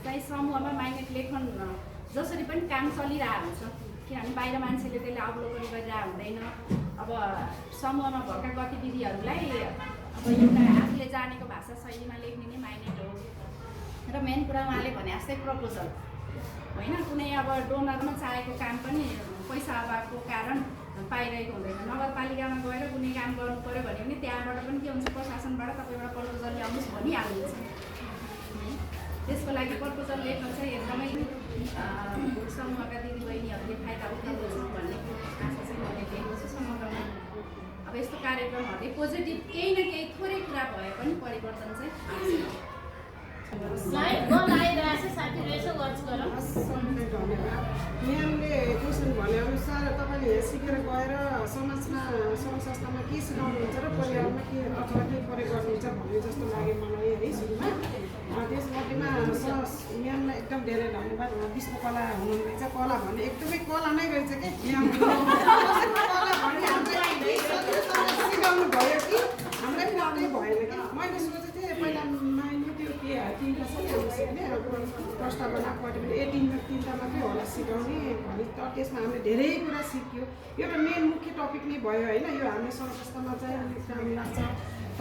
चाहिँ समूहमा माइनेट लेखन जसरी पनि काम चलिरहेको हुन्छ, किनभने बाहिर मान्छेले त्यसले अवलोकन गरिरहेको हुँदैन। अब समूहमा भएका गतिविधिहरूलाई अब एउटा आफूले जानेको भाषा शैलीमा लेख्ने नै माइनेट हो। र मेन कुरा उहाँले भने जस्तै प्रपोजल होइन, कुनै अब डोनरमा चाहेको काम पनि पैसा अभावको कारण पाइरहेको हुँदैन। नगरपालिकामा गएर कुनै काम गर्नु पऱ्यो भने पनि त्यहाँबाट पनि के हुन्छ, प्रशासनबाट तपाईँ एउटा प्रपोजल ल्याउनुहोस् भनिहाल्नुहुन्छ। त्यसको लागि प्रपोजल लेख्न चाहिँ एकदमै समूहका दिदीबहिनीहरूले फाइदा उठाउँछन् भन्ने आशा चाहिँ मैले लिएको छु। समग्रमा अब यस्तो कार्यक्रमहरूले पोजिटिभ केही न केही थोरै कुरा भए पनि परिवर्तन चाहिँ आउँछ। लाइट बल आइरहेछ साथीहरू यसो वाच गरौँ। धन्यवाद। म्यामले क्वेसन भनेअनुसार तपाईँले यहाँ सिकेर गएर समाजमा सङ्घ संस्थामा के सिकाउनुहुन्छ र परिवारमा के अथवा के प्रयोग गर्नुहुन्छ भन्ने जस्तो लाग्यो मलाई है सुरुमा। त्यसमध्येमा म्यामलाई एकदम धेरै धन्यवाद। विश्वकला हुनुहुँदैछ, कला भन्ने एकदमै कला नै रहेछ कि म्याम कला भन्ने हामीलाई सिकाउनु भयो कि हामीलाई मात्रै भएन कि मैले सोचेको थिएँ पहिला त्यो के तिनवटा सिकाउने प्रस्तावना पढ्यो भने तिनवटा मात्रै होला सिकाउने भने त त्यसमा हामीले धेरै कुरा सिक्यो। एउटा मेन मुख्य टपिक नै भयो होइन, यो हामीले सङ्घ संस्थामा चाहिँ अलिक काम लाग्छ।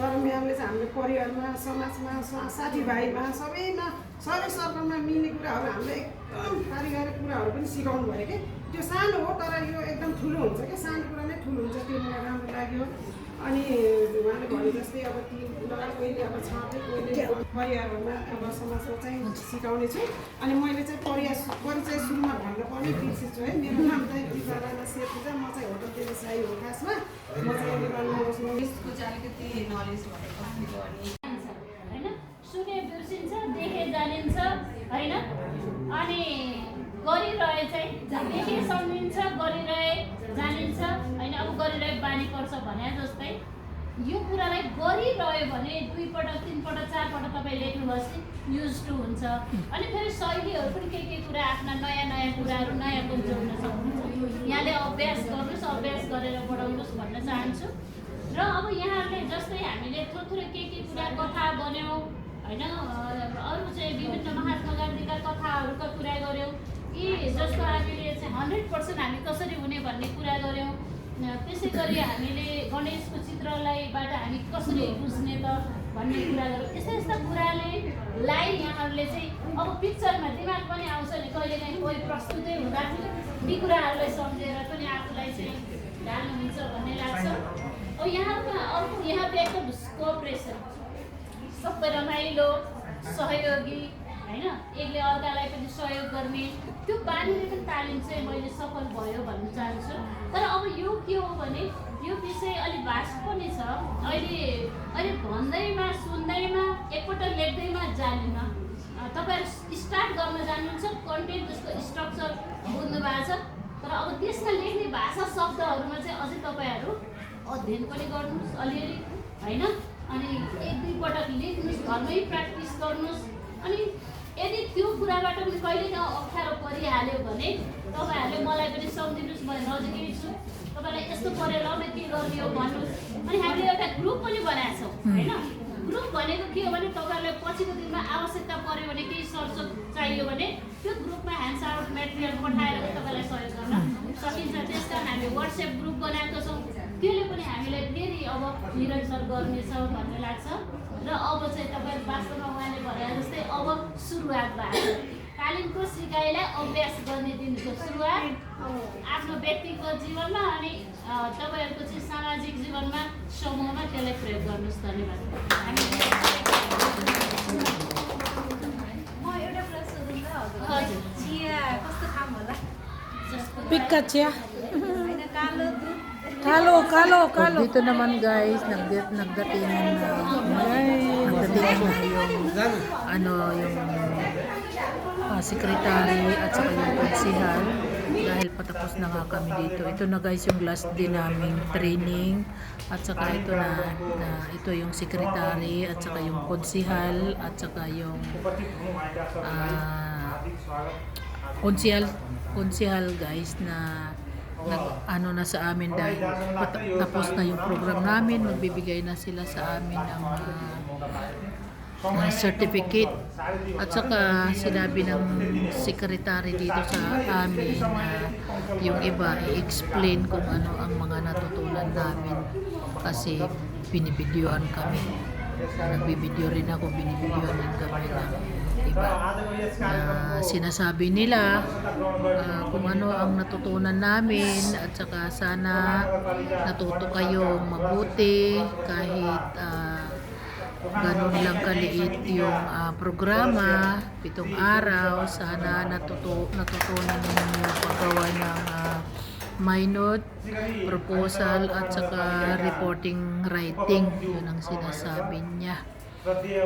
तर म्यामले चाहिँ हामीले परिवारमा, समाजमा, साथीभाइमा सबैमा सबै सर्कलमा मिल्ने कुराहरू हामीले एकदम पारिवारिक कुराहरू पनि सिकाउनु भयो कि त्यो सानो हो तर यो एकदम ठुलो हुन्छ क्या, सानो कुरा नै ठुलो हुन्छ, त्यो मलाई राम्रो लाग्यो। अनि उहाँले भने जस्तै अब ती कुरा कहिले अब छाँदै कहिले परिवारमा अब समाजमा चाहिँ सिकाउने छु। अनि मैले चाहिँ परिचय सुरुमा भन्नुपर्ने बिर्सेछु है। मेरो नाम चाहिँ दिपा राणा शेर्पा, म चाहिँ होटल व्यवसायी हो खासमा। म चाहिँ यसको चाहिँ अलिकति नलेज भएको होइन, सुने बिर्सिन्छ, देखे जानिन्छ होइन, अनि गरिरहे चाहिँ देखे सम्झिन्छ, गरिरहे जानिन्छ होइन। अब गरिरहे बानी पर्छ भने जस्तै यो कुरालाई गरिरह्यो भने 2 पटक 3 पटक 4 पटक तपाईँ लेख्नुभएपछि युज टु हुन्छ। अनि फेरि शैलीहरू पनि के कुरा आफ्ना नयाँ कुराहरू नयाँ पनि जोड्न सक्नुहुन्छ। यहाँले अभ्यास गर्नुहोस्, अभ्यास गरेर बढाउनुहोस् भन्न चाहन्छु। र अब यहाँहरूले जस्तै हामीले थोरै के कुरा कथा बन्यौँ होइन, अरू चाहिँ विभिन्न महात्मा गान्धीका कथाहरूका कुरा गऱ्यौँ कि जस्तो हामीले चाहिँ 100% हामी कसरी हुने भन्ने कुरा गऱ्यौँ। त्यसै गरी हामीले गणेशको चित्रलाईबाट हामी कसरी बुझ्ने त भन्ने कुरा गऱ्यौँ। यस्ता कुरालाई यहाँहरूले चाहिँ अब पिक्चरमा दिमाग पनि आउँछ नि, कहिलेकाहीँ कोही प्रस्तुतै हुँदाखेरि ती कुराहरूलाई सम्झेर पनि आफूलाई चाहिँ ढाल्नुहुन्छ भन्ने लाग्छ। अब यहाँमा अर्को यहाँको एकदम कोअपरेसन, सबै रमाइलो, सहयोगी होइन, एकले अर्कालाई पनि सहयोग गर्ने त्यो बानीले पनि तालिम चाहिँ मैले सफल भयो भन्न चाहन्छु। तर अब यो के हो भने यो विषय अलिक भास्ट पनि छ। अहिले भन्दैमा सुन्दैमा एकपल्ट लेख्दैमा जानेन। तपाईँहरू स्टार्ट गर्न जान्नुहुन्छ, कन्टेन्ट जसको स्ट्रक्चर बुझ्नु भएको छ, तर अब त्यसमा लेख्ने भाषा शब्दहरूमा चाहिँ अझै तपाईँहरू अध्ययन पनि गर्नुहोस् अलिअलि होइन। अनि 1-2 पटक लेख्नुहोस्, घरमै प्र्याक्टिस गर्नुहोस्। अनि यदि त्यो कुराबाट पनि कहिलेकाहीँ अप्ठ्यारो परिहाल्यो भने तपाईँहरूले मलाई पनि सम्झिनुहोस्, म नजिकै छु, तपाईँलाई यस्तो परेर के गर्ने हो भन्नुहोस्। अनि हामीले एउटा ग्रुप पनि बनाएको छौँ होइन। ग्रुप भनेको के हो भने तपाईँहरूलाई पछिको दिनमा आवश्यकता पऱ्यो भने केही सरसोध चाहियो भने त्यो ग्रुपमा ह्यान्ड्स आउट मेटेरियल पठाएर तपाईँलाई सहयोग गर्न सकिन्छ। त्यस कारण हामीले वाट्सएप ग्रुप बनाएको छौँ, त्यसले पनि हामीलाई फेरि अब निरन्तर गर्नेछ भन्ने लाग्छ। र अब चाहिँ तपाईँहरू वास्तवमा उहाँले भने जस्तै अब सुरुवात भएको तालिमको सिकाइलाई अभ्यास गर्ने दिनको सुरुवात आफ्नो व्यक्तिगत जीवनमा अनि तपाईँहरूको चाहिँ सामाजिक जीवनमा समूहमा त्यसलाई प्रयोग गर्नुहोस्। धन्यवाद। म एउटा कुरा सोधौँ त हजुर, चिया कस्तो खाम होला? Pikat siya. होइन कालो दुध Dito naman guys, nagdatingan na yung secretary at saka yung konsihal dahil patapos na nga kami dito. Ito na guys yung last day naming training at saka ito yung secretary at saka yung konsihal at saka yung konsihal guys na na sa amin dahil tapos na yung program namin, magbibigay na sila sa amin ng certificate at saka sinabi ng secretary dito sa amin na yung iba i-explain kung ano ang mga natutunan namin kasi binibidyoan kami. Nagbibidyo rin ako, binibidyoan din kami ng iba na sinasabi nila kung ano ang natutunan namin at saka sana natuto kayong mabuti kahit ganun lang kaliit yung programa, 7 araw. Sana natutunan ninyo yung paggawa ng minute, proposal at saka reporting writing. Yun ang sinasabi niya.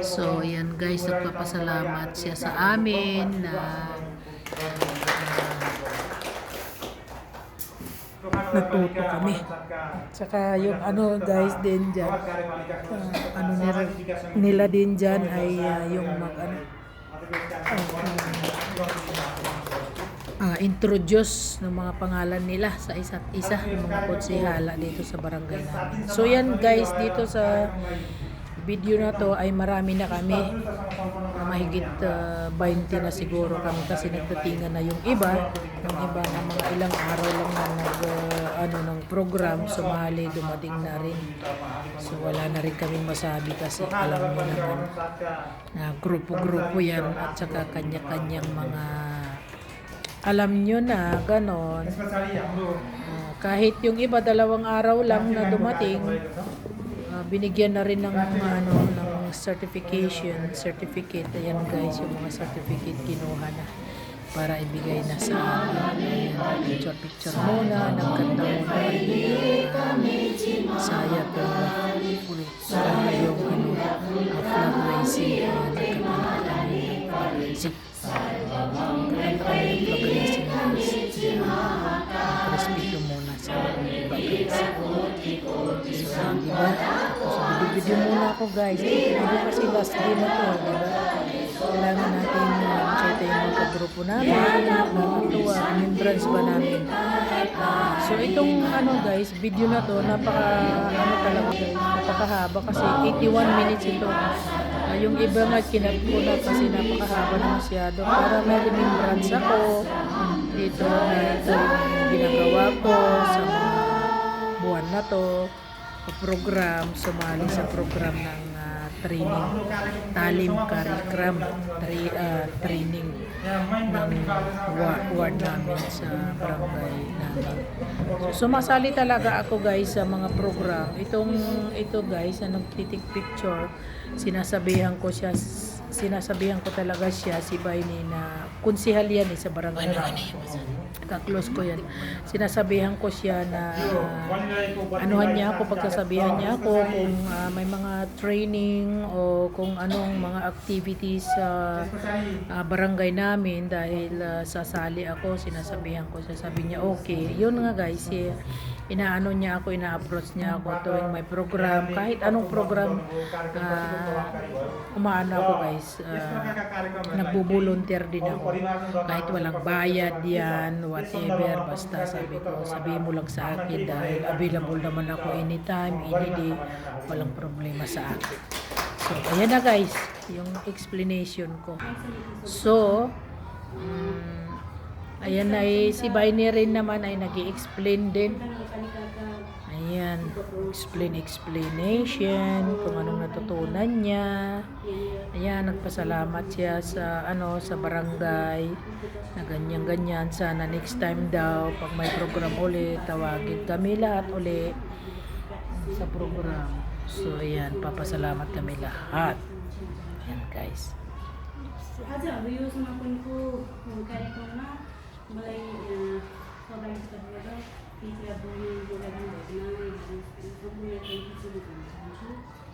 So yan guys, nagpapasalamat siya sa amin na natuto kami. Tsaka yung ano guys din dyan, ano nila din dyan ay yung introduce ng mga pangalan nila sa isa't isa, ng mga konsehala dito sa barangay namin. So yan guys, dito sa video na to ay marami na kami, mahigit 20 na siguro kami kasi nagdatingan na yung iba na mga ilang araw lang na ng program, sumali, dumating na rin. So wala na rin kami masabi kasi alam mo naman na grupo-grupo yan at saka kanya-kanyang mga alam nyo na ganon. Kahit yung iba 2 araw lang na dumating, binigyan na rin ng ng certificate. Ayan guys, yung mga certificate kinuha na para ibigay na sa amin. Picture muna, nagkanta muna saya pero ulit yung flag raising. Nagkanta kami ng flag raising. Respeto muna sa flag raising. So, diba? So, video muna ako guys. Hindi kasi last day na to, diba? Kailangan natin makita yung mga grupo namin, nakakatuwa, remembrance ba namin. So, itong guys, video na to, talaga guys, napakahaba kasi 81 minutes ito. Yung iba nga kinat ko na kasi napakahaba na masyado para may remembrance ako dito na ito yung ginagawa ko sa mga buwan na to, program, sumali sa program ng training, talim curriculum, training ng ward namin sa barangay namin. So, sumasali talaga ako guys sa mga program. Ito guys, na nagtitik picture, sinasabihan ko talaga siya, si Baini na konsehal yan sa barangay namin. Ka-close ko yan. Sinasabihan ko siya na anuhan niya ako, pagkasabihan niya ako kung may mga training o kung anong mga activities sa barangay namin dahil sasali ako, sinasabihan ko siya. Sabi niya okay. Yun nga guys, inaano niya ako, ina-approach niya ako tuwing may program, kahit anong program, umaano ako guys, nagbo-volunteer din ako kahit walang bayad yan, whatever, basta sabi mo lang sa akin dahil available naman ako anytime, any day, walang problema sa akin. So ayan na guys yung explanation ko. So ayan na si Baini rin naman ay nag-i-explain din. Ayan, explanation kung anong natutunan niya. Ayan, nagpasalamat siya sa sa barangay na ganyan-ganyan. Sana next time daw pag may program ulit, tawagin kami lahat ulit sa program. So ayan, papasalamat kami lahat. Ayan guys. आज हाम्रो यो समापनको कार्यक्रममा मलाई सहभागिता गरेर केही कुरा बोलाइदिनु भएकोमा सम्पूर्ण भन्न चाहन्छु,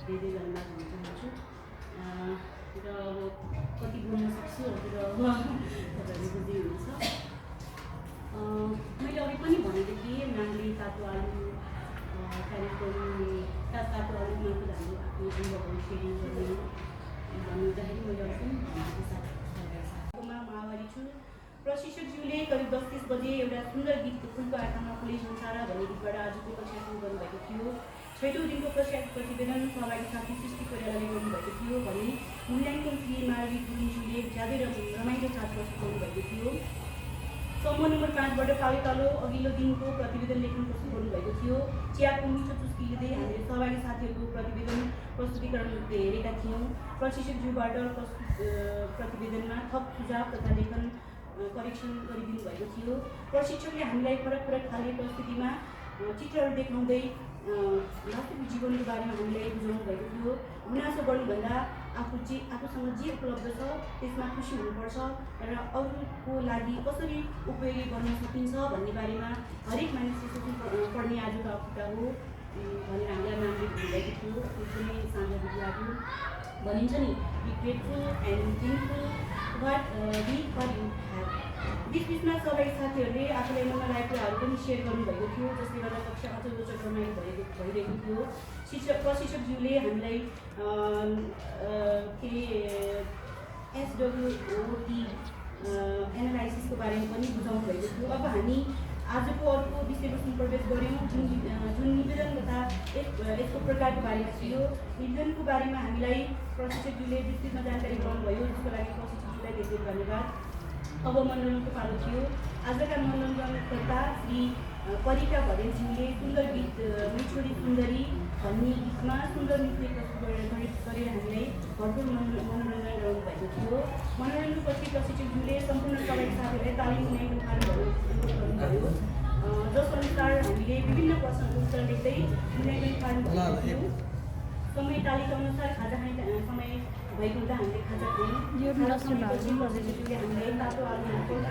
धेरै धन्यवाद भन्न चाहन्छु र अब कति बोल्न सक्छु र अब तपाईँहरूले बुझ्दै हुनुहुन्छ। मैले अघि पनि भनेको थिएँ नामले तातो आलु कार्यक्रम तातो आलुमा कुरा हाम्रो आफ्नो अनुभवहरू सेयरिङ गर्ने भन्नुहुँदाखेरि मैले अघि पनि भनेको साथमा महामारी छु। प्रशिक्षकज्यूले करिब 10-30 बजे एउटा सुन्दर गीत फुलको आँखामा फुले संसार भन्ने गीतबाट आजको कक्षा सुरु गर्नुभएको थियो। 6औं दिनको प्रतिवेदन सहभागी साथी सृष्टि कोइरालाले गर्नुभएको थियो भने मूल्याङ्कन क्रिया मार्गी गुरुङज्यूले ज्यादै रमाइलो साथ प्रस्तुत गर्नुभएको थियो। समूह नम्बर 5 बाट पालो अघिल्लो दिनको प्रतिवेदन लेखन प्रस्तुत गर्नुभएको थियो। चियाको मिठो चुस्की लिँदै हामीले सहभागी साथीहरूको प्रतिवेदन प्रस्तुतिकरण हेरेका थियौँ। प्रशिक्षकज्यूबाट प्रतिवेदनमा थप सुझाव तथा लेखन करेक्सन गरिदिनु भएको थियो। प्रशिक्षकले हामीलाई फरक फरक खाले परिस्थितिमा चित्रहरू देखाउँदै वास्तविक जीवनको बारेमा हामीलाई बुझाउनु भएको थियो। गुनासो गर्नुभन्दा आफूसँग जे उपलब्ध छ त्यसमा खुसी हुनुपर्छ र अरूको लागि कसरी उपयोगी गर्न सकिन्छ भन्ने बारेमा हरेक मानिसले सोच्नुपर्ने आजको आवश्यकता हो भनेर हामीलाई नामले भन्नुभएको थियो। एकदमै साँझ लाग्यो। भनिन्छ नि be grateful and thankful what we what you have. बिचबिचमा सबै साथीहरूले आफूलाई मन लागेको कुराहरू पनि सेयर गर्नुभएको थियो, जसले गर्दा कक्षा अझ रोचक रमाइलो भइरहेको थियो। प्रशिक्षकज्यूले हामीलाई के SWOT एनालाइसिसको बारेमा पनि बुझाउनु भएको थियो। अब हामी आजको अर्को विषयवस्तुमा प्रवेश गऱ्यौँ, जुन निवेदन तथा यसको प्रकारको बारेमा थियो। निवेदनको बारेमा हामीलाई प्रशिक्षकज्यूले विस्तृतमा जानकारी गराउनुभयो, जसको लागि प्रशिक्षकज्यूलाई धेरै धेरै धन्यवाद। अब मनोरञ्जनको पालो थियो। आजका मनोरञ्जनकर्ता श्री परिका भरेलज्यूले सुन्दर गीत मिठोरी सुन्दरी भन्ने गीतमा सुन्दर नृत्य प्रस्तुत गरेर हामीलाई भरपुर मनोरञ्जन गराउनु भएको थियो। मनोरञ्जनपछि प्रशिक्षकज्यूले सम्पूर्ण सबै साथीहरूलाई तालिम मूल्याङ्कन गर्नुभयो, जसअनुसार हामीले विभिन्न प्रश्नहरूको उत्तर लेख्दै मूल्याङ्कन थियो। समय तालिका अनुसार खाजा खाने समय भएको हुँदा हामीले खाजा खायौँ। समयपछि प्रशिक्षकले हामीलाई तातो आलु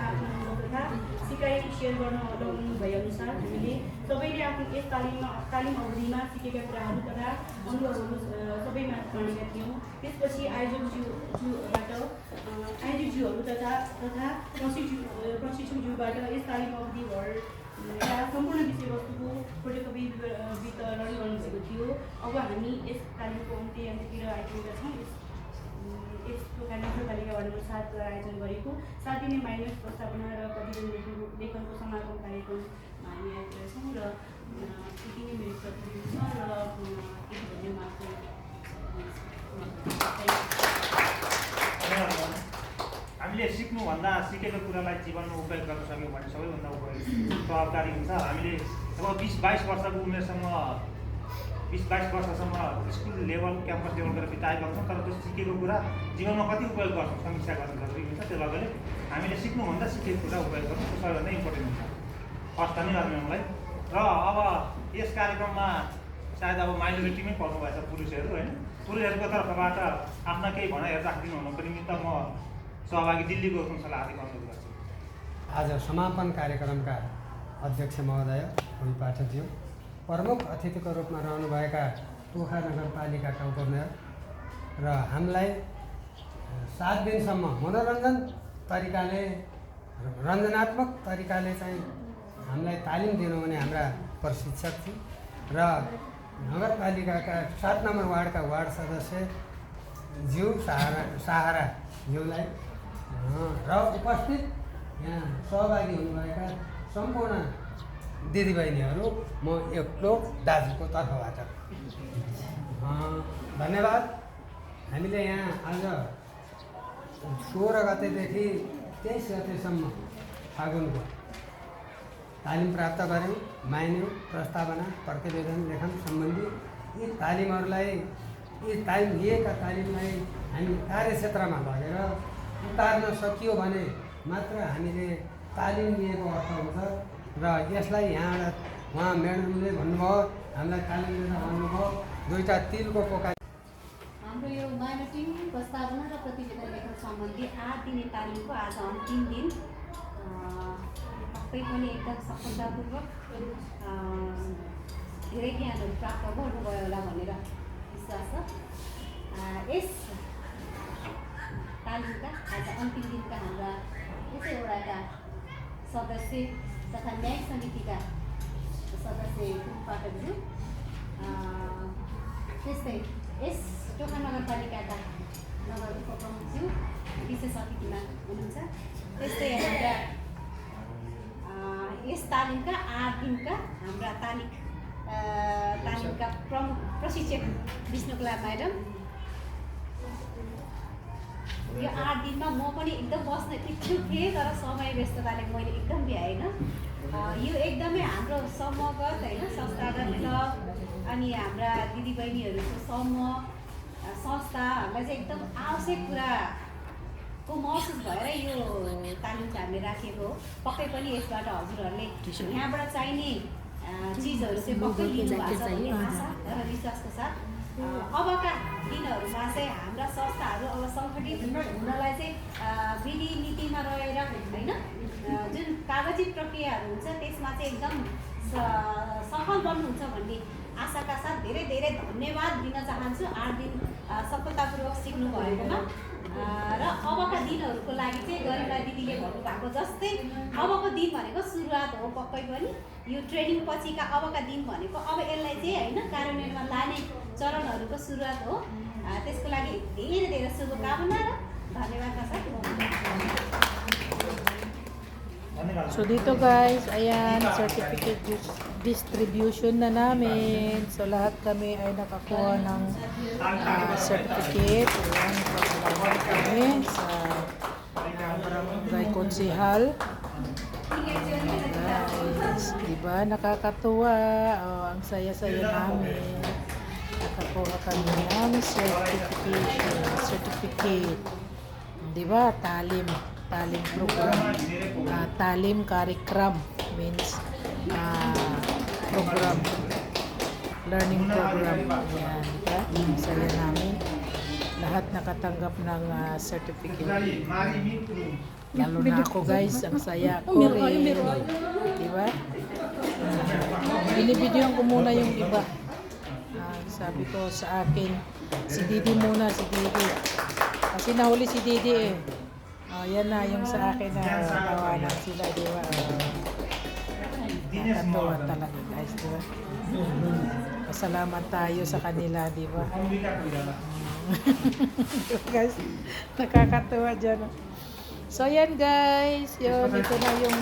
आफ्नो तथा सिकाइ सेयर गर्न लगाउनु भएअनुसार हामीले सबैले आफ्नो यस तालिम अवधिमा सिकेका कुराहरू तथा अनुभवहरू सबैमा बाँडेका थियौँ। त्यसपछि आयोजकज्यूहरू तथा प्रशिक्षकज्यूबाट यस तालिम अवधिभर सम्पूर्ण विषयवस्तुको फोटोकपी वितरण गर्नुभएको थियो। अब हामी यस तालिमको अन्त्यतिर आइपुगेका छौँ। यसको कारण नगरपालिका वार्ड नम्बर 7 द्वारा आयोजन गरेको 7 दिने माइनस प्रस्तावना र प्रतिवेदन लेखनको समापन कार्यक्रममा हामी आइपुगेका छौँ र यति नै मेरो प्रतिवेदन छ र यति भन्ने मात्र। हामीले सिक्नुभन्दा सिकेको कुरालाई जीवनमा उपयोग गर्न सक्यौँ भने सबैभन्दा प्रभावकारी हुन्छ। हामीले अब 20-22 वर्षको उमेरसम्म 20-22 वर्षसम्म स्कुल लेभल क्याम्पस लेभल गरेर बिताएका हुन्छौँ, तर त्यो सिकेको कुरा जीवनमा कति उपयोग गर्छौँ समीक्षा गर्न जरुरी हुन्छ। त्यो लगाले हामीले सिक्नुभन्दा सिकेको कुरा उपयोग गर्नु त्यो सबैभन्दा इम्पोर्टेन्ट हुन्छ फर्स्ट नै गर्नेलाई। र अब यस कार्यक्रममा सायद अब माइनोरिटीमै पर्नुभएछ पुरुषहरू, होइन? पुरुषहरूको तर्फबाट आफ्ना केही भनाइहरू राखिदिनु हुनुको निमित्त म सहभागी दिल्लीको कुशल हार्दिक अनुरोध गर्छु। आज समापन कार्यक्रमका अध्यक्ष महोदय भोइ पाठकज्यू, प्रमुख अतिथिको रूपमा रहनुभएका पोखरा नगरपालिकाका उपमेयर र हामीलाई 7 दिनसम्म मनोरञ्जन तरिकाले रञ्जनात्मक तरिकाले चाहिँ हामीलाई तालिम दिनुहुने हाम्रा प्रशिक्षक र नगरपालिकाका 7 नम्बर वार्डका वार्ड सदस्य ज्यू सहारा ज्यूलाई र उपस्थित यहाँ सहभागी हुनुभएका सम्पूर्ण दिदीबहिनीहरू म एक्लो दाजुको तर्फबाट धन्यवाद। हामीले यहाँ आज 16 गतेदेखि 23 गतेसम्म फागुनको तालिम प्राप्त गऱ्यौँ। माइन्यु प्रस्तावना प्रतिवेदन लेखन सम्बन्धी यी तालिमहरूलाई यी तालिम लिएका तालिमलाई हामी कार्यक्षेत्रमा लगेर उतार्न सकियो भने मात्र हामीले तालिम लिएको अर्थ हुन्छ। र यसलाई यहाँबाट उहाँ म्याडमले भन्नुभयो, हामीलाई तालिम दिएर भन्नुभयो, 2टा तिलको पोका। हाम्रो यो माइनोरिटी प्रस्तावना र प्रतिवेदन लेखन सम्बन्धी 8 दिने तालिमको आज अन्तिम दिन। पक्कै पनि एकदम सफलतापूर्वक धेरै ज्ञानहरू प्राप्त गर्नुभयो होला भनेर विश्वास छ। यस तालिमका आज अन्तिम दिनका हाम्रा यसैवटाका सदस्य तथा न्यायिक समितिका सदस्य पाठकज्यू, त्यस्तै यस टोखा नगरपालिकाका नगर उपप्रमुखज्यू विशेष अतिथिमा हुनुहुन्छ, त्यस्तै हाम्रा यस तालिमका 8 दिनका हाम्रा तालिमका प्रमुख प्रशिक्षक विष्णुकला म्याडम। यो 8 दिनमा म पनि एकदम बस्न इच्छुक थिएँ, तर समय व्यस्तताले मैले एकदम भ्याएन। यो एकदमै हाम्रो समूहगत, होइन, संस्थागत क्लब अनि हाम्रा दिदीबहिनीहरूको समूह संस्थाहरूलाई चाहिँ एकदम आवश्यक कुराको महसुस भएर यो तालिम हामीले राखेको हो। पक्कै पनि यसबाट हजुरहरूले यहाँबाट चाहिने चिजहरू चाहिँ पक्कै लिनुभएको छ भन्ने आशा र विश्वासको साथ अबका दिनहरूमा चाहिँ हाम्रा संस्थाहरू अब सङ्गठित हुनलाई चाहिँ विधि नीतिमा रहेर होइन जुन कागजी प्रक्रियाहरू हुन्छ त्यसमा चाहिँ एकदम सफल बन्नुहुन्छ भन्ने आशाका साथ धेरै धेरै धन्यवाद दिन चाहन्छु 8 दिन सफलतापूर्वक सिक्नु भएकोमा र अबका दिनहरूको लागि चाहिँ गरिमा दिदीले भन्नुभएको जस्तै अबको दिन भनेको सुरुवात हो पक्कै पनि यो ट्रेनिङ पछिका अबका दिन भनेको अब यसलाई चाहिँ होइन कार्यान्वयनमा लाने चरणहरूको सुरुवात हो त्यसको लागि धेरै धेरै शुभकामना र धन्यवादका साथ So dito guys, ayan, certificate distribution na namin. So lahat kami ay nakakuha ng certificate. Ayan, nagpapalaman kami sa barangay konsihal. Guys, diba? Nakakatuwa. Oh, ang saya-saya namin. Nakakuha kami ng certificate. Diba? Talim program. Talim Karikram means program. Learning program. Ayan, diba? Ang saya namin. Lahat nakatanggap ng certificate. Lalo na ako guys, ang saya ko rin. Diba? Binibidyoan ko muna yung iba. Sabi ko sa akin, si Didi muna, si Didi. Kasi nahuli si Didi eh. Yan na yung sa akin na tawanan sila, diba? Nakakatuwa talaga guys, diba? Pasalamat tayo sa kanila, diba? Guys, nakakatuwa dyan. So yan guys, yun, ito na yung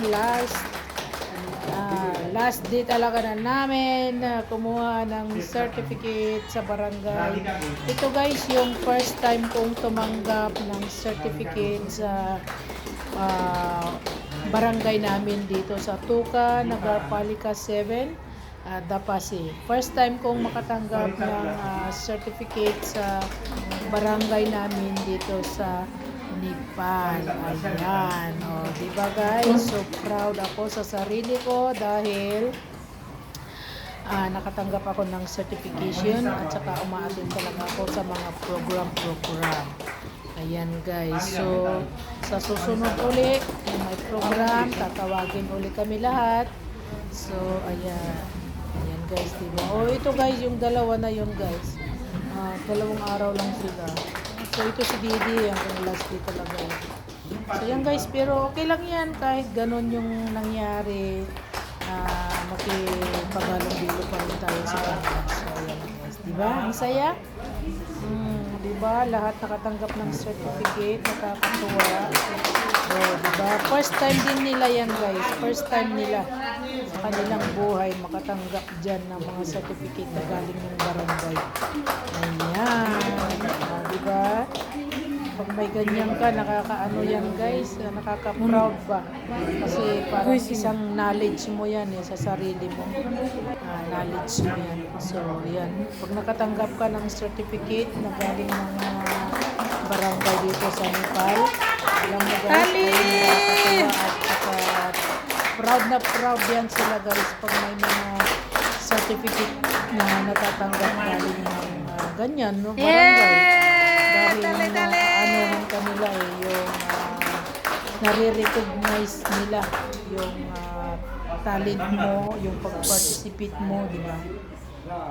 last day talaga na namin kumuha ng certificate sa barangay. Ito guys, yung first time kong tumanggap ng certificate sa barangay namin dito sa Tuka, Nagarpalika 7, Dapasi. First time kong makatanggap ng certificate sa barangay namin dito sa Nepal. Ayan. O, diba guys? So proud ako sa sarili ko dahil nakatanggap ako ng certification at saka umaattend talaga ako sa mga program. Ayan guys. So sa susunod uli, may program, tatawagin uli kami lahat. So ayan. Ayan guys, diba? O ito guys, yung dalawa na yun guys. 2 araw lang sila. So ito si Didi, ang last day talaga. So yan guys, pero okay lang yan kahit ganun yung nangyari. Makipaghalong-bilo pa rin tayo sa kanila. So yan guys, diba? Ang saya. Diba? Lahat nakatanggap ng certificate, nakakatuwa. So, diba? First time din nila yan guys. First time nila sa kanilang buhay makatanggap dyan ng mga certificate na galing ng barangay. Ayan. Diba? Pag may ganyan ka, nakakaano yan guys, nakaka-proud ba? Kasi parang isang knowledge mo yan sa sarili mo. Knowledge mo yan. So, yan. Pag nakatanggap ka ng certificate na galing ng barangay dito sa Nepal, alam mo guys, ay nakakatuwa at proud na proud yan sila guys pag may mga certificate na natatanggap galing ng ganyan, no? Barangay. Dahil anuhan kanila yung nare-recognize nila yung talent mo, yung pag-participate mo, di ba?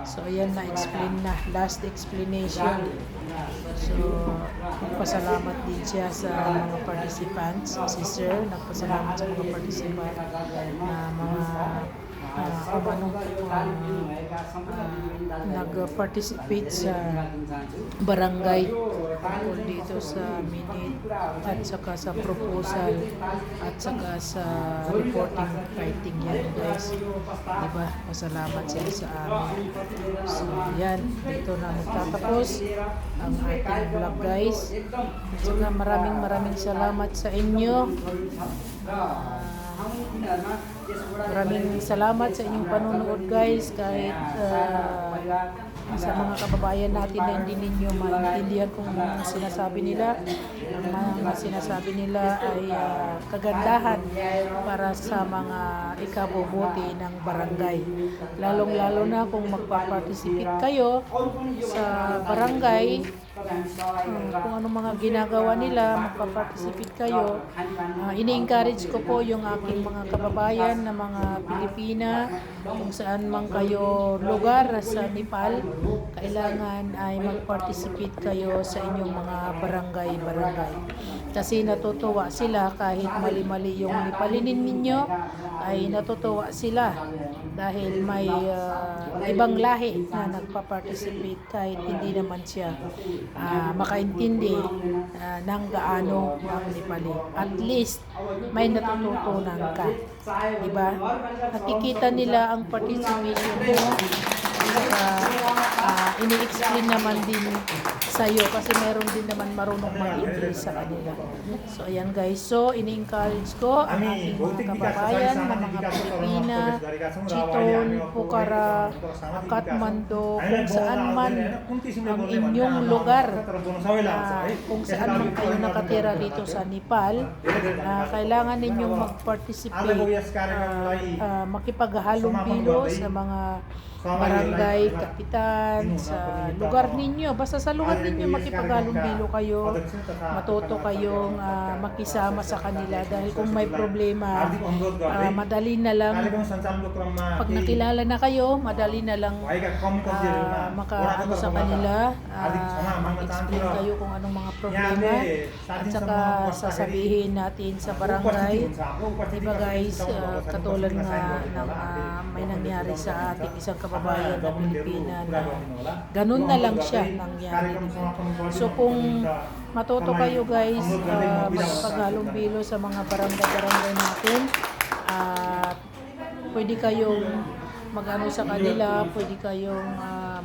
So, ayan na-explain na. Last explanation. So, nagpasalamat din siya sa mga participants. Si Sir, nagpasalamat sa mga participants na mga nag-participate sa barangay tungkol dito sa minute at saka sa proposal at saka sa reporting fighting yan guys, diba? Masalamat sila sa amin. So yan, dito na magtatapos ang ating vlog guys. At saka maraming salamat sa inyo. Maraming salamat sa inyong panonood guys, kahit sa mga kababayan natin na hindi ninyo maintindihan kung anong sinasabi nila. Ang mga sinasabi nila ay kagandahan para sa mga ikabubuti ng barangay. Lalong-lalo na kung magpa-participate kayo sa barangay, kung anong mga ginagawa nila, magpa-participate kayo. Ini-encourage ko po yung aking mga kababayan na mga Pilipina, kung saan man kayo lugar sa Nepal, kailangan ay mag-participate kayo sa inyong mga barangay. Kasi natutuwa sila kahit mali-mali yung Nepalinin ninyo, ay natutuwa sila dahil may ibang lahi na nagpa-participate kahit hindi naman siya makaintindi ng gaano ang Nepali. At least may natututunan ka, diba? Nakikita nila ang participation mo, ini-explain naman din sa'yo kasi meron din naman marunong mag-English sa kanila. So ayan guys, so ini-encourage ko ang ating mga kababayan na mga Pilipina, Chiton, Pokhara, Kathmandu, kung saan man ang inyong lugar, kung saan man kayo nakatira dito sa Nepal, kailangan ninyong mag-participate, makipaghalong-bilo sa mga barangay, kapitan, sa lugar ninyo. Basta sa lugar ninyo makipaghalong-bilo kayo, matuto kayong makisama sa kanila dahil kung may problema, madali na lang, pag nakilala na kayo, madali na lang makaano sa kanila, mag-explain kayo kung anong mga problema at saka sasabihin natin sa barangay. Diba guys, katulad nga ng may nangyari sa ating isang kababayan na Pilipina na ganun na lang siya nangyari. So kung matuto kayo guys, magpaghalong-bilo sa mga barangay natin, pwede kayong mag-ano sa kanila, pwede kayong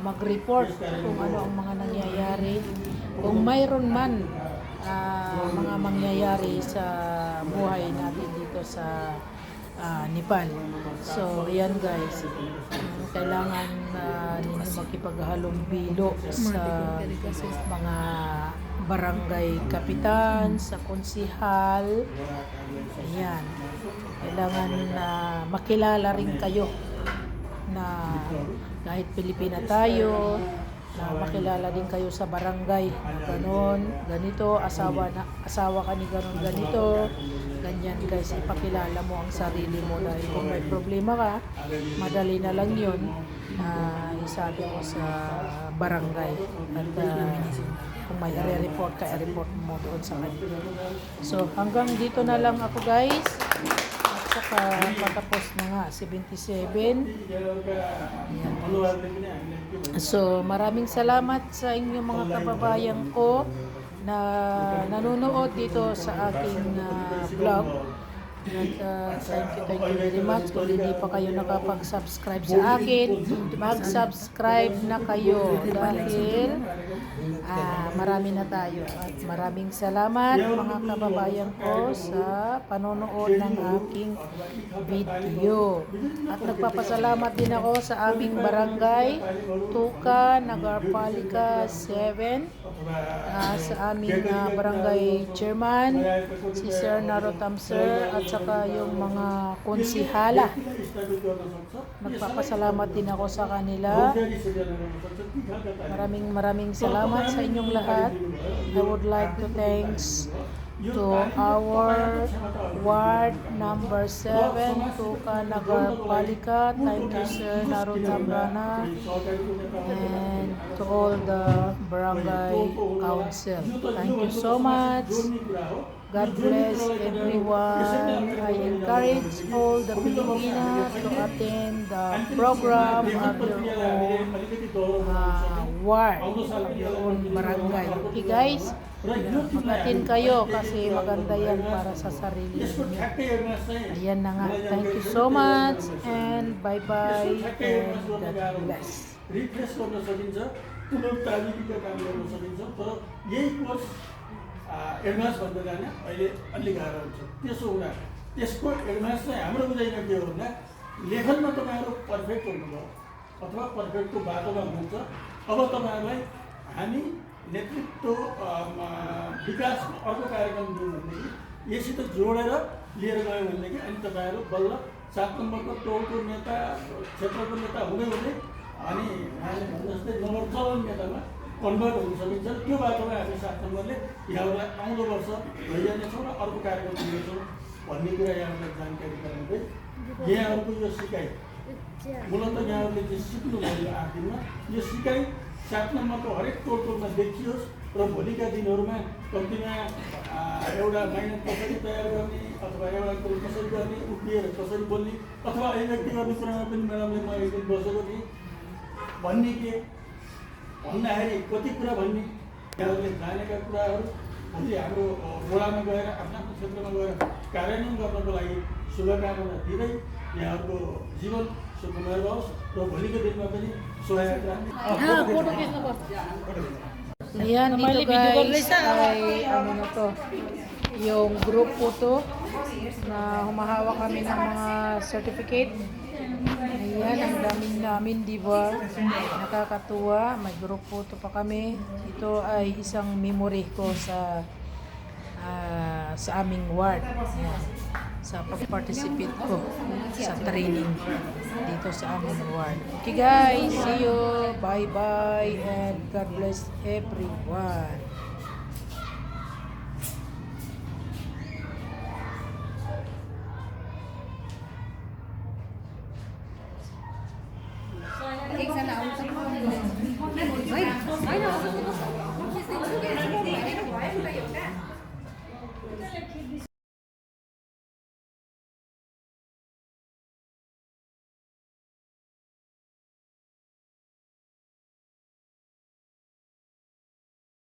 mag-report kung ano ang mga nangyayari. Kung mayroon man mga mangyayari sa buhay natin dito sa Nepal. So, ayan guys. Kailangan ninyo makipaghalong-bilo sa mga barangay kapitan, sa konsihal. Ayan. Kailangan makilala rin kayo na kahit Pilipina tayo, na makilala din kayo sa barangay na ganon, ganito, asawa ka ni ganon, ganito, ganyan guys, ipakilala mo ang sarili mo dahil kung may problema ka, madali na lang yun, isabi mo sa barangay at kung may i-report ka, i-report mo doon sa kanila. So hanggang dito na lang ako guys. Saka patapos na nga 77. Ayan. So maraming salamat sa inyong mga kababayan ko na nanonood dito sa aking vlog. At thank you very much. Kung hindi pa kayo nakapag-subscribe sa akin, mag-subscribe na kayo dahil marami na tayo. At maraming salamat mga kababayan ko sa panonood ng aking video. At nagpapasalamat din ako sa aming barangay, Tuka, Nagarpalika 7, sa aming barangay chairman, si Sir Narotam Sir, at saka yung mga konsihala. Nagpapasalamat din ako sa kanila. Maraming salamat sa inyong lahat. I would like to thanks to our ward number 7, Tuka, Nagarpalika. Thank you Sir Narotam Rana, and to all the barangay council. Thank you so much. God bless everyone. I encourage all the Filipinas to attend the program of your own ward, of your own barangay. Okay guys? Mag-attend kayo kasi maganda yan para sa sarili niyo. Ayan na nga. Thank you so much and bye-bye and God bless. Refresh गर्न सकिन्छ तुरन्त तालिमका काम गर्न सकिन्छ तर यही course advance भन्दा जाने अहिले अलि गाह्रो हुन्छ त्यसो हुँदा त्यसको एडभान्स चाहिँ हाम्रो बुझाइमा के हो भन्दा लेखनमा तपाईँहरू पर्फेक्ट हुनुभयो अथवा पर्यटकको बाटोमा हुनुहुन्छ। अब तपाईँहरूलाई हामी नेतृत्व विकासमा अर्को कार्यक्रम दिउँ भनेदेखि यससित जोडेर लिएर गयो भनेदेखि अनि तपाईँहरू बल्ल 7 नम्बरको टोलको नेता, क्षेत्रको नेता हुँदै हुँदै अनि यहाँले भने जस्तै नम्बर 54 नेतामा कन्भर्ट हुन सकिन्छ। त्यो बाटोमा हामी 7 नम्बरले यहाँहरूलाई आउँदो वर्ष लैजानेछौँ र अर्को कार्यक्रम दिनेछौँ भन्ने कुरा यहाँहरूलाई जानकारी गराउँदै यहाँहरूको यो सिकाइ मूलत यहाँहरूले जे सिक्नुभयो 8 दिनमा यो सिकाइ 7 नम्बरको हरेक टोलमा देखियोस् र भोलिका दिनहरूमा कम्तीमा एउटा माइनर कसरी तयार गर्ने अथवा एउटा कुरो कसरी गर्ने, उभिएर कसरी बोल्ने अथवा अभिव्यक्ति गर्ने कुरामा पनि म्याडमले म एक दिन बसेको थिएँ। भन्ने के भन्दाखेरि कति कुरा भन्ने यहाँहरूले जानेका कुराहरू भोलि हाम्रो वडामा गएर आफ्नो आफ्नो क्षेत्रमा गएर कार्यान्वयन गर्नको लागि शुभकामना दिँदै यहाँहरूको जीवन सुखमय रहोस् र भोलिको दिनमा पनि सहायक राख्ने। Ayan, dito guys ay ano na to, yung group photo na humahawak kami ng mga certificate. Ayan, ang daming namin, di ba? Nakakatuwa, may group photo pa kami. Ito ay isang memory ko sa aming ward. Ayan, sa pag-participate ko sa training dito sa aming ward. Okay guys, see you. Bye-bye and God bless everyone. एकजना आउँछ होइन